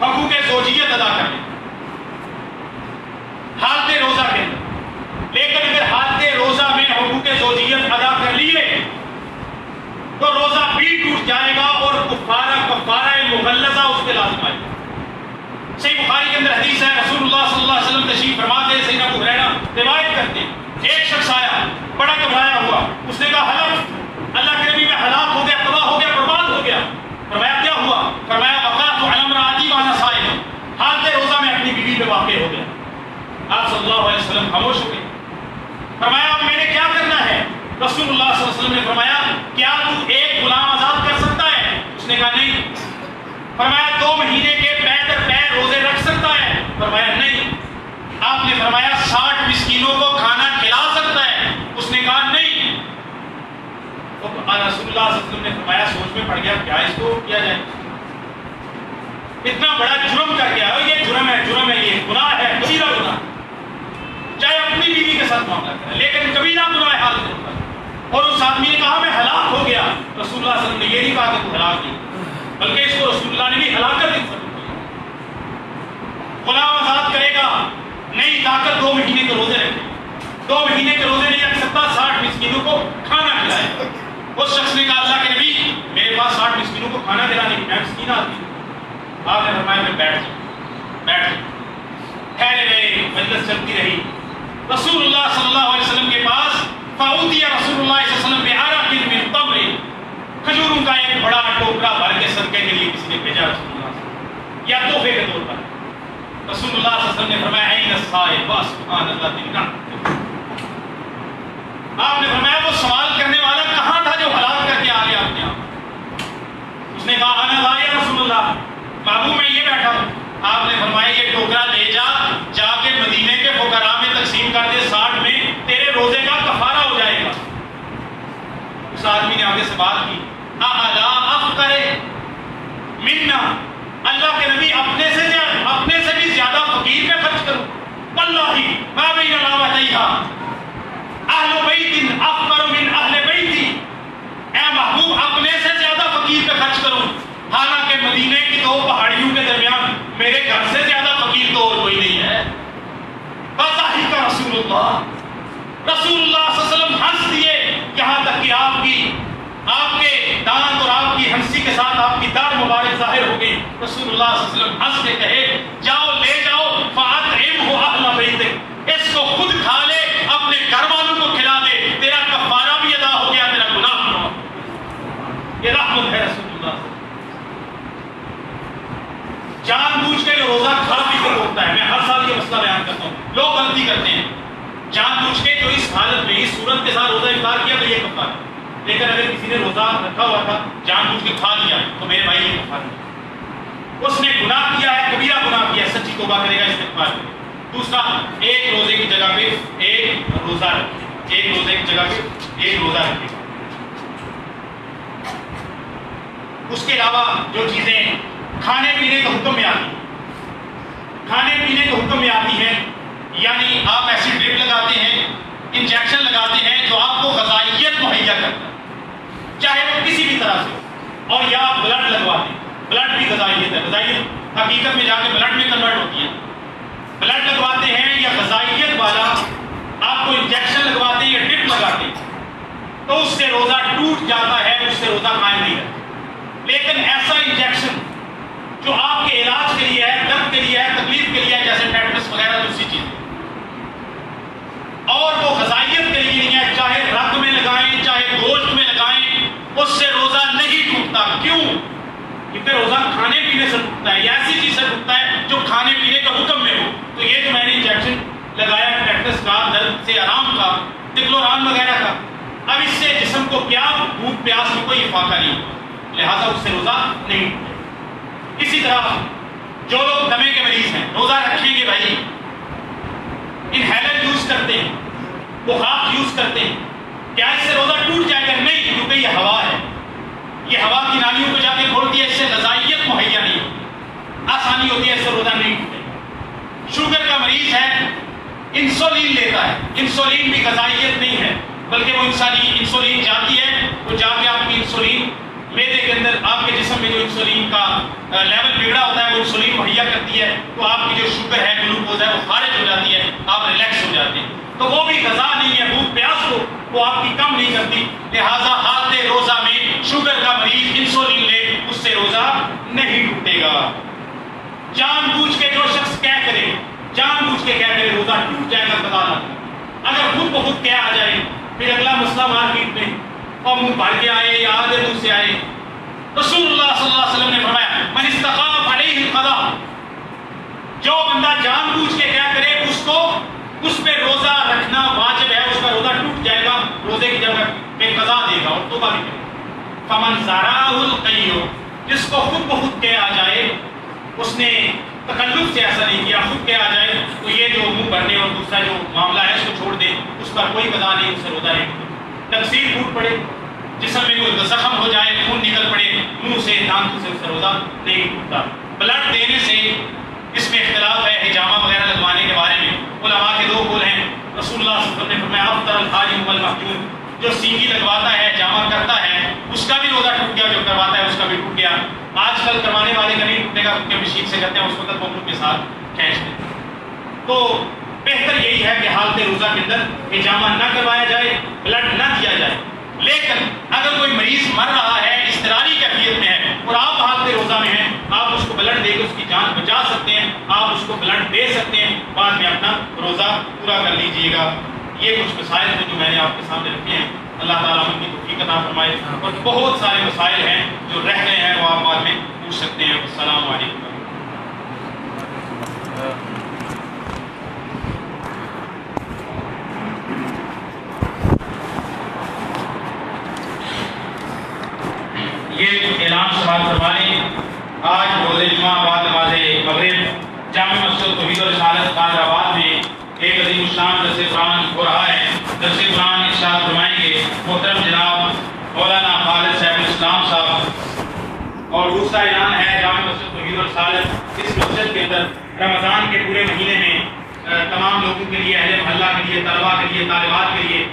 S1: حقوق زوجیت ادا کرنا حالت روزہ کے اندر، لیکن اگر حالت روزہ میں حقوق زوجیت ادا کر لیے تو روزہ بھی ٹوٹ جائے گا خاموش ہو گئے. فرمایا اب میں نے کیا کرنا ہے؟ رسول اللہ صلی اللہ علیہ وسلم نے فرمایا کیا تو ایک غلام آزاد کر سکتا ہے؟ اس نے کہا نہیں. فرمایا 2 مہینے کے پے در پے روزے رکھ سکتا ہے؟ فرمایا نہیں. آپ نے فرمایا 60 مسکینوں کو کھانا کھلا سکتا ہے؟ اس نے کہا نہیں. تو رسول اللہ صلی اللہ علیہ وسلم نے فرمایا سوچ میں پڑ گیا کیا اس کو کیا جائے؟ اتنا بڑا جرم کر گیا. یہ جرم ہے یہ گناہ ہے, کبیرہ گناہ, چاہے اپنی بیوی کے ساتھ معاملہ کرے, لیکن کبیرہ گناہ حال نہیں ہوتا. اور اس آدمی نے کہا میں ہلاک ہو گیا. رسول اللہ صلی اللہ علیہ وسلم نے یہ نہیں کہا کہ تو ہلاک نہیں, بلکہ اس کو رسول اللہ نے بھی ہلاکت دی. غلام آزاد کرے گا نہیں, طاقت 2 مہینے کے روزے رکھے. 2 مہینے کے روزے نہیں رکھ سکتا, 60 مسکینوں کو کھانا کھلائے. اس شخص نے کہا اللہ کے نبی میرے پاس 60 مسکینوں کو کھانا کھلانے کی, میں مسکین آدمی ہوں. آپ نے فرمایا میں بیٹھ ٹھہرے رہے, مجلس چلتی رہی. رسول اللہ صلی اللہ علیہ وسلم کے پاس فاوتی رسول اللہ صلی اللہ علیہ وسلم بعرق من تمر, کھجوروں کا ایک بڑا ٹوکرا بھر کے صدقے کے لیے کسی نے بھیجا رسول اللہ صلی اللہ علیہ وسلم, یا تحفے کے طور پر. رسول اللہ صلی اللہ علیہ وسلم نے فرمایا این الصائب سبحان اللہ تلک. آپ نے فرمایا وہ سوال کرنے والا کہاں تھا جو ہلاک کر کے آ گیا اپنے آپ؟ اس نے کہا انا لا یا رسول اللہ, بابو میں یہ بیٹھا ہوں. آپ نے فرمایا یہ ٹوکرا لے جا کے مدینے کے فقراء میں تقسیم کر دے, 60 میں تیرے روزے کا کفارہ ہو جائے گا. اس آدمی نے آگے سے بات کی الا افقر منا, اللہ کے نبی اپنے سے بھی زیادہ فقیر پہ خرچ کروں؟ واللہ ما بین لاوتیھا اہل بیت افقر من اہل بیتی, اے محبوب اپنے سے زیادہ فقیر پہ خرچ کروں, حالانکہ مدینے کی 2 پہاڑیوں کے درمیان میرے گھر سے زیادہ فقیر تو اور کوئی نہیں ہے. فضحک رسول اللہ صلی اللہ علیہ وسلم ہنس دیے, یہاں تک کہ آپ کے دانت اور آپ کی ہنسی کے ساتھ آپ کی دار مبارک ظاہر ہو گئی. رسول اللہ صلی اللہ علیہ وسلم ہنس کے کہے جاؤ لے جاؤ فاطعمہ اہل بیتک, اس کو خود کھا لے, اپنے گھر والوں کو کھلا دے, تیرا کفارہ بھی ادا ہو گیا, تیرا گناہ بھی معاف. یہ رحمت ہے رسول اللہ. جان بوجھ کے جو روزہ کھا پی کر روکتا ہے, میں ہر سال یہ مسئلہ بیان کرتا ہوں, لوگ غلطی کرتے ہیں جان بوجھ کے جو اس حالت میں اس صورت کے ساتھ روزہ افطار کیا تو یہ کفارہ ہے, لیکن اگر کسی نے روزہ رکھا ہوا تھا جان بوجھ کے کھا لیا تو میرے بھائی یہ کفارہ ہے. اس نے گناہ کیا ہے, کبیرہ گناہ کیا ہے, سچی توبہ کرے گا, استغفار کرے گا. دوسرا, ایک روزے کی جگہ پہ ایک روزہ رکھے, ایک روزے کی جگہ پہ ایک روزہ رکھے. اس کے علاوہ جو چیزیں کھانے پینے کے حکم میں آتی ہیں, کھانے پینے کے حکم میں آتی ہیں, یعنی آپ ایسی ڈرپ لگاتے ہیں, انجیکشن لگاتے ہیں جو آپ کو غذائیت مہیا کرتا ہے, چاہے وہ کسی بھی طرح سے, اور یا آپ بلڈ لگواتے ہیں, بلڈ بھی غذائیت ہے. غذائیت حقیقت میں جا کے بلڈ میں کنورٹ ہوتی ہے. بلڈ لگواتے ہیں یا غذائیت والا آپ کو انجیکشن لگواتے ہیں یا ڈرپ لگاتے ہیں, تو اس سے روزہ ٹوٹ جاتا ہے, اس سے روزہ قائم نہیں رہتا. لیکن ایسا انجیکشن جو آپ کے علاج کے لیے ہے, درد کے لیے ہے, تکلیف کے لیے ہے, جیسے ٹیٹنس وغیرہ دوسری چیز, اور وہ غذائیت کے لیے نہیں ہے, چاہے رگ میں لگائیں چاہے گوشت میں لگائیں, اس سے روزہ نہیں ٹوٹتا. کیوں؟ کیونکہ روزہ کھانے پینے سے ٹوٹتا ہے, یا ایسی چیز سے ٹوٹتا ہے جو کھانے پینے کے حکم میں ہو. تو یہ جو میں نے انجیکشن لگایا ٹیٹنس کا, درد سے آرام کا, ٹکلوران وغیرہ کا, اب اس سے جسم کو کیا بھوک پیاس میں کوئی افاقہ نہیں, لہذا اس سے روزہ نہیں ٹوٹتا. اسی طرح جو لوگ دمے کے مریض ہیں روزہ رکھیں گے بھائی, انہیلر یوز کرتے ہیں, بخاک یوز کرتے ہیں, کیا اس سے روزہ ٹوٹ جائے گا؟ نہیں, کیونکہ یہ ہوا ہے, یہ ہوا کی نالیوں کو جا کے کھولتی ہے, اس سے غذائیت مہیا نہیں ہوتی, آسانی ہوتی ہے, اس سے روزہ نہیں ٹوٹے گا. شوگر کا مریض ہے, انسولین لیتا ہے, انسولین بھی غذائیت نہیں ہے, بلکہ وہ انسولین جاتی ہے, وہ جا کے آپ کی انسولین میدے کے اندر, آپ کے جسم میں جو انسولین کا لیول بگڑا ہوتا ہے وہ انسولین مہیا کرتی ہے, تو آپ کی جو شوگر ہے, گلوکوز ہے, وہ خارج ہو جاتی ہے, آپ ریلیکس ہو جاتے ہیں. تو وہ بھی غذا نہیں ہے, بھوک پیاس کو وہ آپ کی کم نہیں کرتی. لہٰذا حالت روزہ میں شوگر کا مریض انسولین لے, اس سے روزہ نہیں ٹوٹے گا. جان بوجھ کے جو شخص کہہ کرے, جان بوجھ کے کہہ کرے روزہ ٹوٹ جائے گا, بتا دیں. اگر خود بخود کہہ آ جائے, پھر اگلا مسئلہ مارکیٹ میں اور منہ بھر کے آئے یا آدھے منہ سے آئے. رسول اللہ صلی اللہ علیہ وسلم نے فرمایا من استخاف علیہ القضاء, جو بندہ جان بوجھ کے کیا کرے اس کو اس پہ روزہ رکھنا واجب ہے، اس کا روزہ ٹوٹ جائے گا، روزے کی جگہ پہ قضا دے گا اور توبہ بھی کرے گا۔ فمن زارعہ القیء، جس کو خود بخود کہ آ جائے، اس نے تکلف سے ایسا نہیں کیا، خود کہ آ جائے، تو یہ جو منہ بھرنے اور دوسرا جو معاملہ ہے اس کو چھوڑ دے، اس پر کوئی قضا نہیں، اس سے روزہ نہیں ٹوٹتا۔ تکسیر ٹوٹ پڑے، جسم میں کوئی زخم ہو جائے، خون نکل پڑے منہ سے، دانتوں سے، اس سے روزہ نہیں ٹوٹتا۔ بلڈ دینے سے اس میں اختلاف ہے، حجامہ وغیرہ لگوانے کے بارے میں علماء کے دو قول ہیں۔ رسول اللہ صلی اللہ علیہ وسلم نے فرمایا افطر الحاجم والمحجوم، جو سینگی لگواتا ہے، حجامہ کرتا ہے، اس کا بھی روزہ ٹوٹ گیا، جو کرواتا ہے اس کا بھی ٹوٹ گیا۔ آج کل کروانے والے کا نہیں ٹوٹے گا کیونکہ مشین سے کرتے ہیں، اس وقت وہ خود کے ساتھ کھینچتے ہیں۔ تو بہتر یہی ہے کہ حالت روزہ کے اندر حجامہ نہ کروایا جائے، بلڈ نہ دیا جائے۔ لیکن اگر کوئی مریض مر رہا ہے، اضطراری کیفیت میں ہے اور آپ حالت روزہ میں ہیں، آپ اس کو بلڈ دے کے اس کی جان بچا سکتے ہیں، آپ اس کو بلڈ دے سکتے ہیں، بعد میں اپنا روزہ پورا کر لیجئے گا۔ یہ کچھ مسائل ہیں جو میں نے آپ کے سامنے رکھے ہیں، اللہ تعالیٰ ان کی توفیق عطا فرمائے، اور بہت سارے مسائل ہیں جو رہ گئے ہیں وہ آپ بعد میں پوچھ سکتے ہیں۔ السلام علیکم۔ یہ اعلان سماعت فرما لیں، آج روز جمعہ بعد نماز مغرب جامع مسجد توحید و رسالت قادر آباد میں ایک عظیم الشان درس قرآن ہو رہا ہے۔ درس قرآن ارشاد فرمائیں گے محترم جناب مولانا خالد صاحب الاسلام صاحب۔ اور دوسرا اعلان ہے، جامع مسجد توحید و رسالت اس مسجد کے اندر رمضان کے پورے مہینے میں تمام لوگوں کے لیے، اہل محلہ کے لیے، طلباء کے لیے، طالبات کے لیے